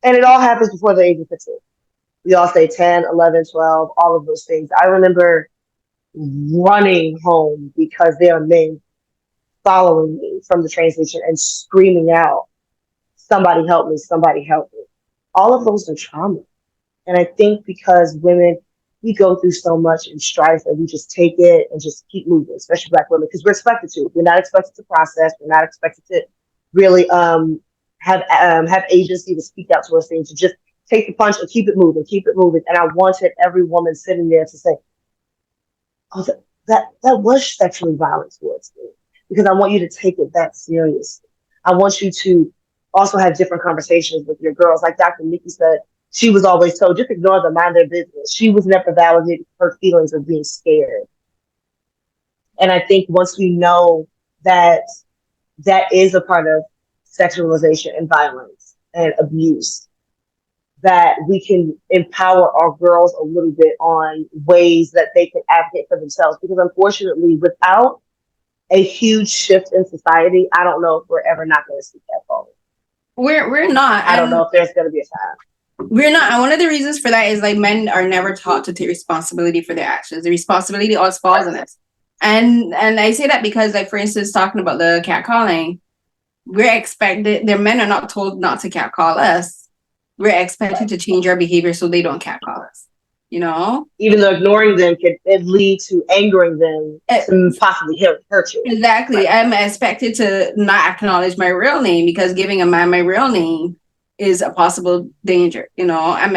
And it all happens before the age of 15. We all say 10, 11, 12, all of those things. I remember running home because there are men following me from the train station and screaming out, somebody help me, somebody help me. All of those are trauma. And I think because women, we go through so much in strife and we just take it and just keep moving, especially Black women, because we're expected to. We're not expected to process. We're not expected to really have agency to speak out to us, things to just take the punch and keep it moving, keep it moving. And I wanted every woman sitting there to say, oh, that was sexually violent towards me, because I want you to take it that seriously. I want you to also have different conversations with your girls. Like Dr. Nikki said, she was always told, just ignore them, mind their business. She was never validated her feelings of being scared. And I think once we know that that is a part of sexualization and violence and abuse, that we can empower our girls a little bit on ways that they can advocate for themselves. Because unfortunately, without a huge shift in society, I don't know if we're ever not going to see that forward. We're not. I don't know if there's going to be a time. We're not. And one of the reasons for that is like men are never taught to take responsibility for their actions. The responsibility always falls on us. And I say that because, like, for instance, talking about the catcalling, we're expected, their men are not told not to catcall us. We're expected to change our behavior so they don't catcall us, you know? Even though ignoring them could lead to angering them to possibly hurt you. Exactly. Right. I'm expected to not acknowledge my real name because giving a man my real name is a possible danger. You know, I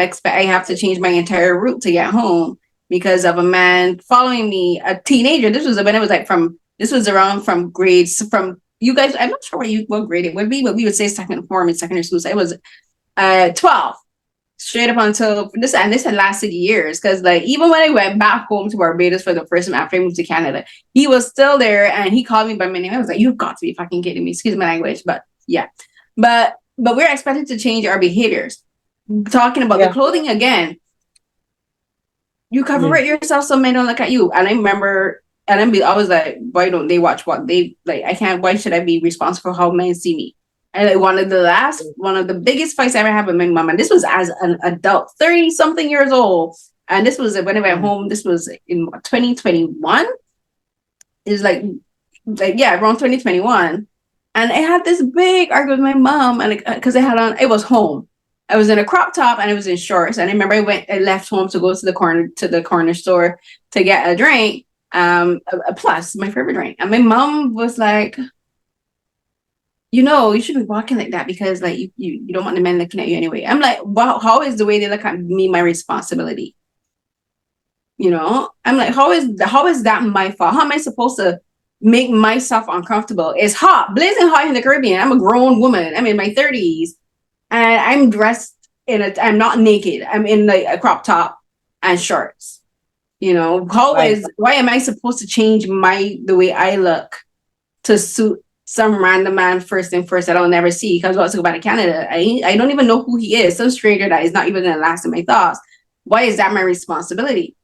have to change my entire route to get home because of a man following me, a teenager. This was when it was like this was around from grades from you guys. I'm not sure what grade it would be, but we would say second form in secondary school. So it was 12 straight up until this, and this had lasted years. Cause like, even when I went back home to Barbados for the first time after I moved to Canada, he was still there and he called me by my name. I was like, you've got to be fucking kidding me. Excuse my language, but yeah. But we're expected to change our behaviors. Talking about the clothing again, you cover it yourself so men don't look at you. And I remember, I was like, why don't they watch what they like? Why should I be responsible for how men see me? And like one of the biggest fights I ever had with my mom, and this was as an adult, 30 something years old. And this was when I went home, this was in 2021. It was like around 2021. And I had this big argument with my mom, and because I had on, it was home. I was in a crop top and I was in shorts. And I remember I left home to go to the corner store to get a drink, a Plus, my favorite drink. And my mom was like, you know, you should be walking like that because like you don't want the men looking at you anyway. I'm like, wow, how is the way they look at me my responsibility? You know, I'm like, how is that my fault? How am I supposed to make myself uncomfortable? It's hot, blazing hot in the Caribbean. I'm a grown woman. I'm in my 30s and I'm dressed I'm not naked. I'm in like a crop top and shorts. You know, why am I supposed to change the way I look to suit some random man first that I'll never see because I was about to Canada. I don't even know who he is. Some stranger that is not even gonna last in my thoughts. Why is that my responsibility?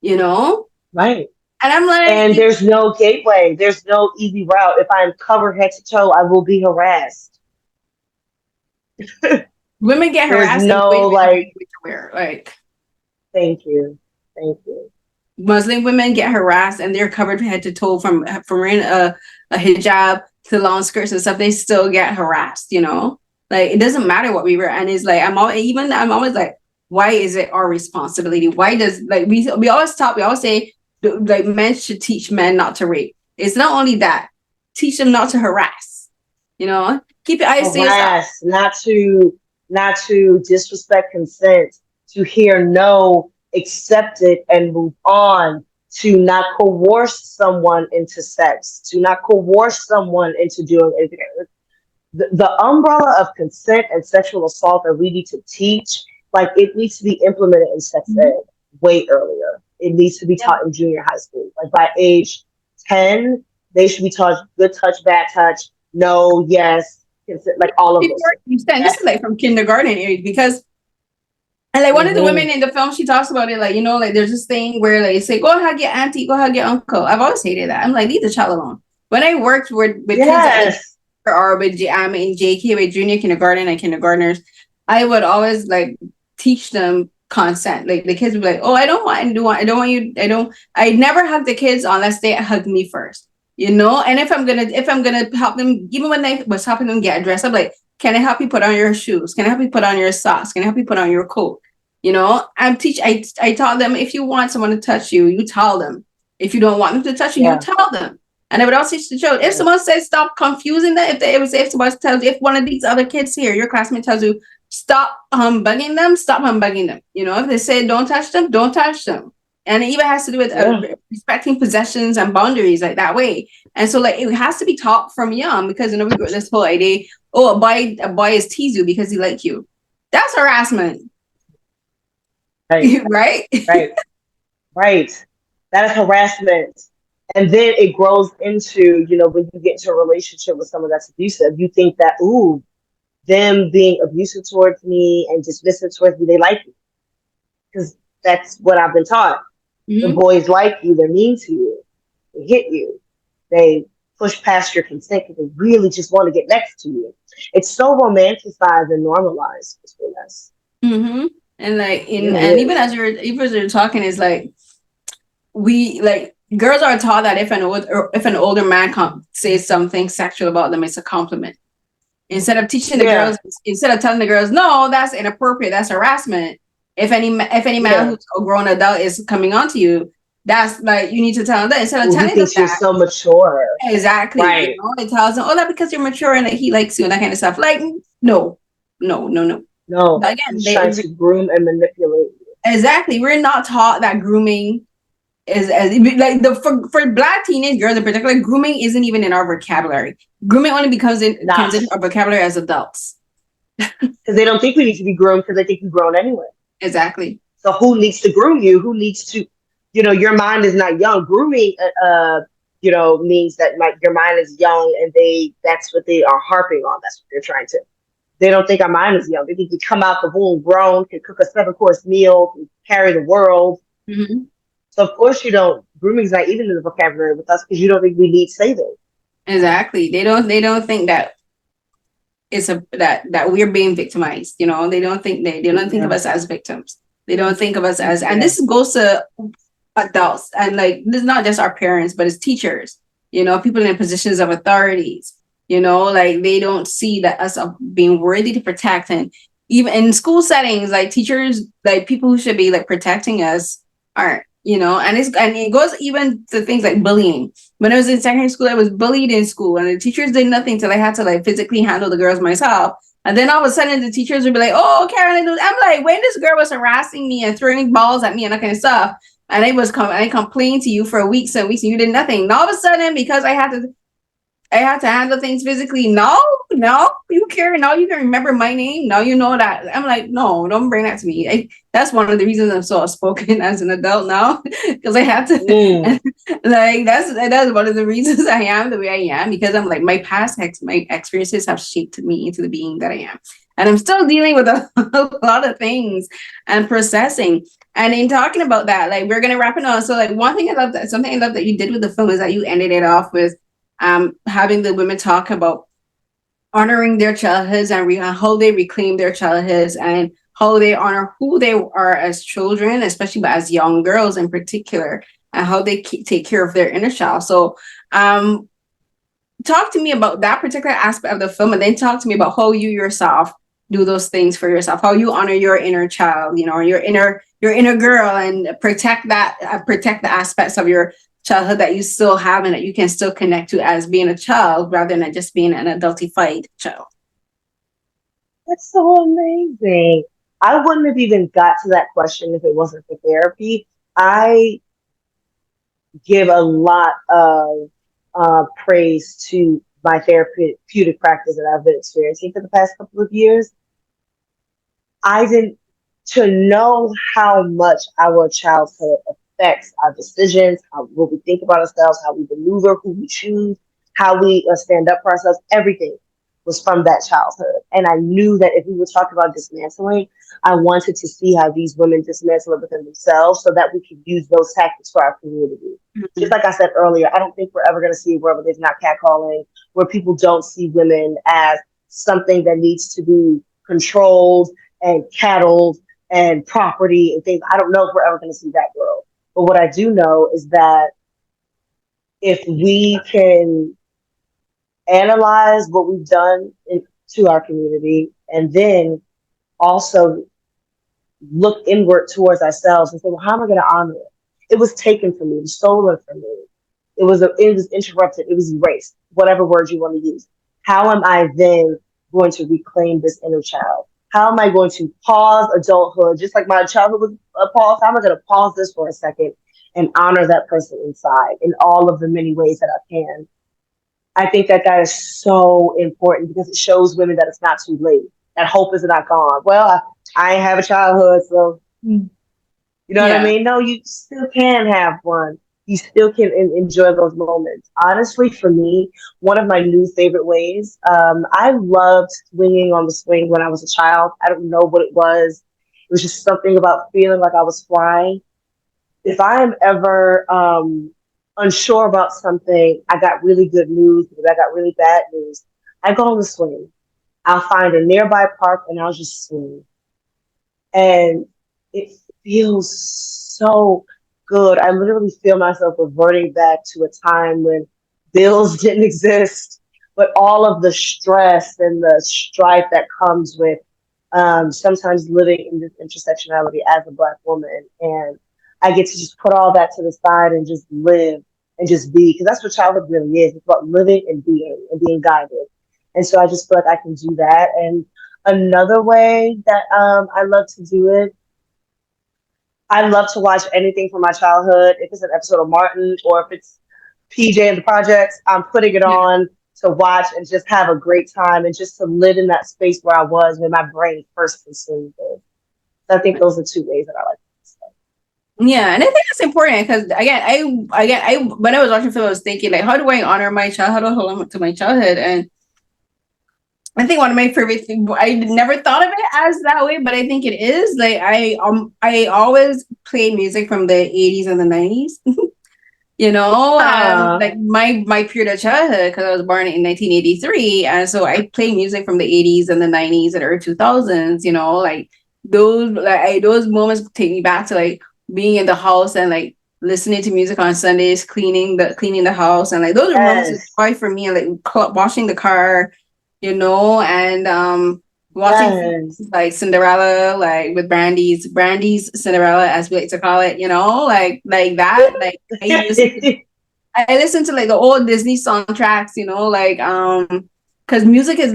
You know? Right. And I'm like, and there's no gateway. There's no easy route. If I'm covered head to toe, I will be harassed. Women get harassed. There's no like. Thank you. Muslim women get harassed and they're covered head to toe from wearing a hijab to long skirts and stuff. They still get harassed, you know? Like, it doesn't matter what we wear. And it's like, I'm always like, why is it our responsibility? Why does, like, we always say, like, men should teach men not to rape. It's not only that, teach them not to harass, you know? Keep your eyes to yourself. Not to disrespect consent, to hear no, accept it and move on, to not coerce someone into sex, to not coerce someone into doing anything. The umbrella of consent and sexual assault that we need to teach, like, it needs to be implemented in sex ed way earlier. It needs to be taught in junior high school. Like by age 10, they should be taught good touch, bad touch, no, yes, like all of those things. This is like from kindergarten age, because and like one of the women in the film, she talks about it, like, you know, like there's this thing where like say, go hug your auntie, go hug your uncle. I've always hated that. I'm like, leave the child alone. When I worked with kids or with in JK with junior kindergarten and kindergartners, I would always like teach them consent. Like the kids would be like, oh, I never hug the kids unless they hug me first. You know, and if I'm gonna help them, even when I was helping them get dressed, I'm like, can I help you put on your shoes? Can I help you put on your socks? Can I help you put on your coat? You know, I taught them, if you want someone to touch you, you tell them. If you don't want them to touch you, you tell them. And I would also teach the children, if someone says stop confusing them, if one of these other kids here, your classmate tells you, stop humbugging them, stop humbugging them. You know, if they say don't touch them, don't touch them. And it even has to do with respecting possessions and boundaries like that way. And so like it has to be taught from young, because, you know, we got this whole idea, oh, a boy is tease you because he like you. That's harassment. Right? Right. That is harassment. And then it grows into, you know, when you get into a relationship with someone that's abusive, you think that, ooh, them being abusive towards me and dismissive towards me, they like me. Because that's what I've been taught. The boys like you, they're mean to you, they hit you, they push past your consent because they really just want to get next to you. It's so romanticized and normalized between us. And like even as you're talking, is like girls are taught that if an older man says something sexual about them, it's a compliment. Instead of teaching the girls, instead of telling the girls, no, that's inappropriate, that's harassment. If any man who's a grown adult is coming on to you, that's like, you need to tell them that. Instead of telling them that, you're so mature. Exactly. Right. You know, it tells them, oh, that because you're mature and that he likes you and that kind of stuff. Like, no. Again, he's trying to groom and manipulate you. Exactly. We're not taught that grooming is like for Black teenage girls in particular, grooming isn't even in our vocabulary. Grooming only comes in our vocabulary as adults. Because they don't think we need to be groomed, because they think you've grown anyway. Exactly. So who needs to groom you? Who needs to, you know, your mind is not young. Grooming, you know, means that your mind is young, and that's what they are harping on. That's what they're trying to. They don't think our mind is young. They think we come out the womb grown, can cook a 7-course meal, can carry the world. So of course you don't. Grooming's not even in the vocabulary with us, because you don't think we need saving. Exactly. They don't think that it's that we're being victimized. You know, they don't think of us as victims. They don't think of us as, and this goes to adults, and like, this is not just our parents, but it's teachers, you know, people in positions of authorities, you know, like they don't see that us being worthy to protect. And even in school settings, like teachers, like people who should be like protecting us aren't, you know. And it goes even to things like bullying. When I was in secondary school, I was bullied in school, and the teachers did nothing till I had to like physically handle the girls myself. And then all of a sudden the teachers would be like, oh, Carolyn, I'm like, when this girl was harassing me and throwing balls at me and that kind of stuff, and I complained to you for weeks and weeks and you did nothing. And all of a sudden, because I had to handle things physically. No, you care. Now you can remember my name. Now you know that. I'm like, no, don't bring that to me. That's one of the reasons I'm so outspoken as an adult now, because I have to. Like that's one of the reasons I am the way I am, because I'm like, my experiences have shaped me into the being that I am, and I'm still dealing with a lot of things and processing. And in talking about that, like, we're gonna wrap it up. So like, something I love that you did with the film is that you ended it off with having the women talk about honoring their childhoods and how they reclaim their childhoods, and how they honor who they are as children, especially as young girls in particular, and how they take care of their inner child. So talk to me about that particular aspect of the film, and then talk to me about how you yourself do those things for yourself, how you honor your inner child, you know, your inner girl, and protect the aspects of your childhood that you still have and that you can still connect to as being a child, rather than just being an adultified child. That's so amazing. I wouldn't have even got to that question if it wasn't for therapy. I give a lot of praise to my therapeutic practice that I've been experiencing for the past couple of years. To know how much our childhood affects our decisions, what we think about ourselves, how we maneuver, who we choose, how we stand up for ourselves, everything. was from that childhood. And I knew that if we were talking about dismantling, I wanted to see how these women dismantle it within themselves so that we could use those tactics for our community. Just like I said earlier, I don't think we're ever going to see a world where there's not catcalling, where people don't see women as something that needs to be controlled and cattled and property and things. I don't know if we're ever going to see that world. But what I do know is that if we can analyze what we've done to our community and then also look inward towards ourselves and say, well, how am I going to honor it? It was taken from me, it was stolen from me. It was interrupted, it was erased, whatever word you want to use. How am I then going to reclaim this inner child? How am I going to pause adulthood, just like my childhood was a pause? How am I going to pause this for a second and honor that person inside in all of the many ways that I can? I think that that is so important because it shows women that it's not too late. That hope is not gone. Well, I ain't have a childhood, so you know what I mean? No, you still can have one. You still can enjoy those moments. Honestly, for me, one of my new favorite ways, I loved swinging on the swing when I was a child. I don't know what it was. It was just something about feeling like I was flying. If I am ever unsure about something, I got really good news, but I got really bad news, I go on the swing. I'll find a nearby park and I'll just swing. And it feels so good. I literally feel myself reverting back to a time when bills didn't exist, but all of the stress and the strife that comes with sometimes living in this intersectionality as a Black woman. And I get to just put all that to the side and just live and just be, because that's what childhood really is. It's about living and being guided. And so I just feel like I can do that. And another way that I love to do it, I love to watch anything from my childhood. If it's an episode of Martin or if it's PJ and the Projects, I'm putting it on to watch and just have a great time and just to live in that space where I was when my brain first consumed it. So I think those are two ways that I like to say. Yeah, and I think that's important because I when I was watching film, I was thinking like, how do I honor my childhood? How do I hold on to my childhood? And I think one of my favorite things, I never thought of it as that way, but I think it is. Like I always played music from the 80s and the 90s. You know, like my period of childhood, because I was born in 1983, and so I play music from the 80s and the 90s and early 2000s. You know, like those moments take me back to like being in the house and like listening to music on Sundays, cleaning the house, and like those are moments of joy for me. And like washing the car, you know, and watching like Cinderella, like with Brandy's Cinderella, as we like to call it, you know, like that. Like I listen to like the old Disney soundtracks, you know, like because music is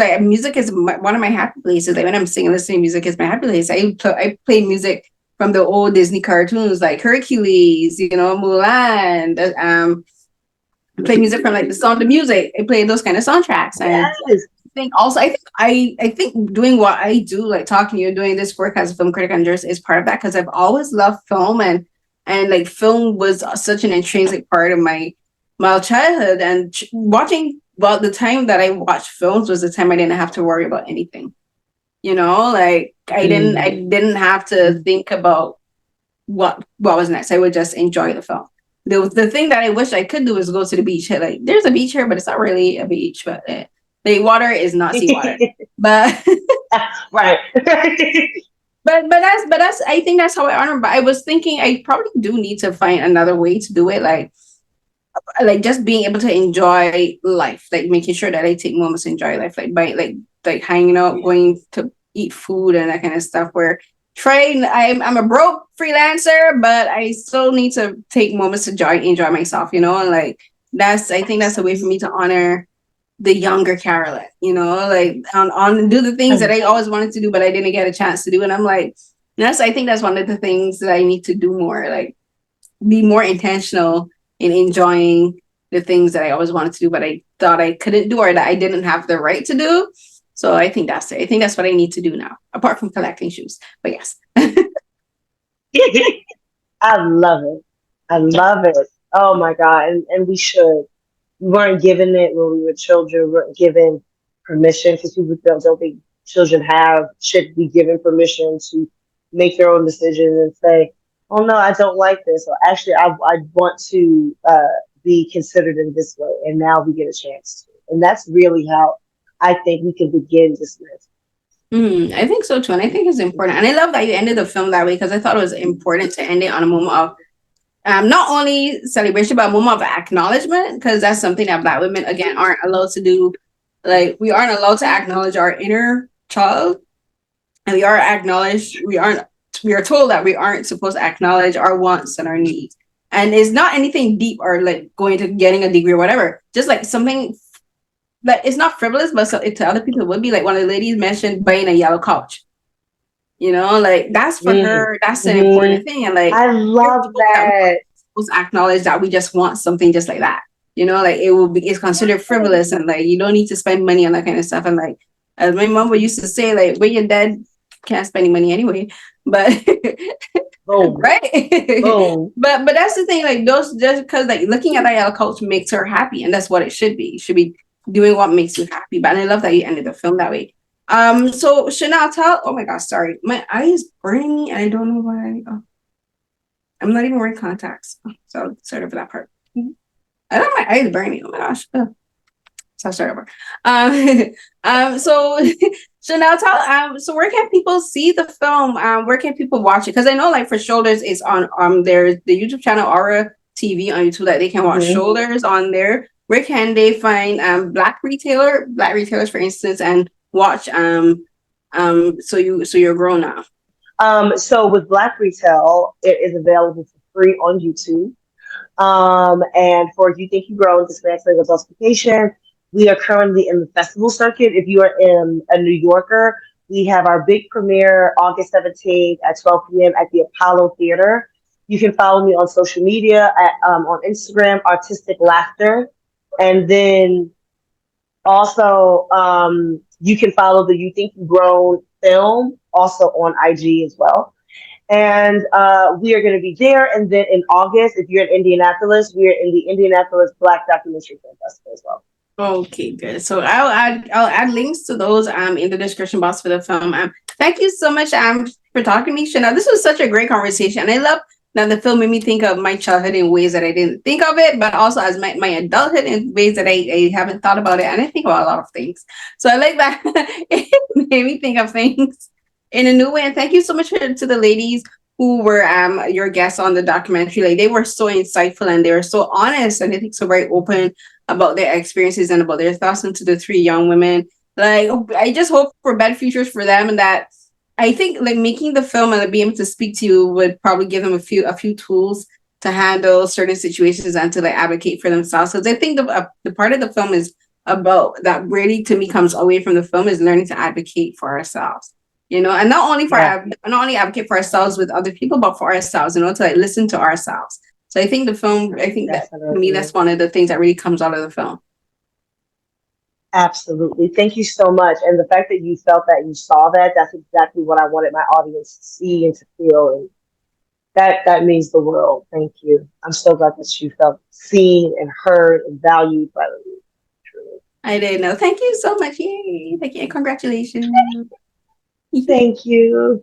one of my happy places. Like when I'm singing, listening to music is my happy place. I play music from the old Disney cartoons like Hercules, you know, Mulan. I play music from like The Sound of Music. I play those kind of soundtracks. And I think doing what I do, like talking to you, doing this work as a film critic and journalist is part of that, because I've always loved film and like film was such an intrinsic part of my childhood, and watching, well, the time that I watched films was the time I didn't have to worry about anything, you know, like I didn't have to think about what was next. I would just enjoy the film. The thing that I wish I could do is go to the beach. Like there's a beach here, but it's not really a beach, but the water is not seawater. But right. but that's I think that's how I honor. But I was thinking I probably do need to find another way to do it, like just being able to enjoy life, like making sure that I take moments to enjoy life, like by like hanging out, going to eat food and that kind of stuff. Where I'm a broke freelancer, but I still need to take moments to enjoy myself, you know, and like I think that's a way for me to honor the younger Carolyn, you know, like on do the things that I always wanted to do, but I didn't get a chance to do. And I'm like, I think that's one of the things that I need to do more, like be more intentional in enjoying the things that I always wanted to do, but I thought I couldn't do or that I didn't have the right to do. So I think that's it. I think that's what I need to do now, apart from collecting shoes. But yes. I love it. I love it. Oh my God. And we should. We weren't given it when we were children. We weren't given permission, because people don't think children should be given permission to make their own decisions and say, oh no, I don't like this, or actually I want to be considered in this way, and now we get a chance to. And that's really how I think we can begin dismantling. I think so too, and I think it's important. And I love that you ended the film that way, because I thought it was important to end it on a moment of not only celebration, but a moment of acknowledgement, because that's something that Black women, again, aren't allowed to do. Like, we aren't allowed to acknowledge our inner child, and we are told that we aren't supposed to acknowledge our wants and our needs. And it's not anything deep or like going to getting a degree or whatever, just like something that it's not frivolous, but so, to other people it would be. Like, one of the ladies mentioned buying a yellow couch. You know, like, that's for her, that's an important thing. And like, I love that. Supposed to acknowledge that we just want something just like that. You know, like, it's considered frivolous, and like, you don't need to spend money on that kind of stuff. And like, as my mom used to say, like, when you're dead, can't spend any money anyway. But right. But that's the thing, like, those, just because like looking at that yellow couch makes her happy, and that's what it should be. You should be doing what makes you happy. But I love that you ended the film that way. So Chanel, oh my gosh, sorry, my eyes burning me and I don't know why. I'm not even wearing contacts, so sorry for that part. I thought my eyes burning me. Oh my gosh. So sorry about. So Chanel, so where can people see the film? Where can people watch it? Because I know, like, for Shoulders is on there's the YouTube channel Aura TV on YouTube that they can watch Shoulders on there. Where can they find Black retailers, for instance, and watch So You're Grown Now? So with Black Retail, it is available for free on YouTube. And for You Think You Grown, Dismantling Adultification, we are currently in the festival circuit. If you are in a New Yorker, we have our big premiere August 17th at 12 p.m. at the Apollo Theater. You can follow me on social media on Instagram, Artistic Laughter. And then also, you can follow the You Think You Grown film also on IG as well. And we are going to be there. And then in August, if you're in Indianapolis, we are in the Indianapolis Black Documentary Film Festival as well. Okay, good. So I'll add links to those in the description box for the film. Thank you so much for talking to me, Chanel. This was such a great conversation, and I love that the film made me think of my childhood in ways that I didn't think of it, but also as my adulthood in ways that I haven't thought about it, and I think about a lot of things. So I like that it made me think of things in a new way. And thank you so much to the ladies who were your guests on the documentary. Like, they were so insightful and they were so honest, and I think so very open about their experiences and about their thoughts into the three young women. Like, I just hope for better futures for them, and that I think, like, making the film and being able to speak to you would probably give them a few tools to handle certain situations and to, like, advocate for themselves. Because I think the part of the film is about that really, to me, comes away from the film is learning to advocate for ourselves. You know, and not only advocate for ourselves with other people, but for ourselves, you know, to, like, listen to ourselves. So I think that to me, that's one of the things that really comes out of the film. Absolutely. Thank you so much. And the fact that you felt that you saw that, that's exactly what I wanted my audience to see and to feel. And that means the world. Thank you. I'm so glad that you felt seen and heard and valued by the world. Truly. I didn't know. Thank you so much. Yay. Thank you. And congratulations. Thank you.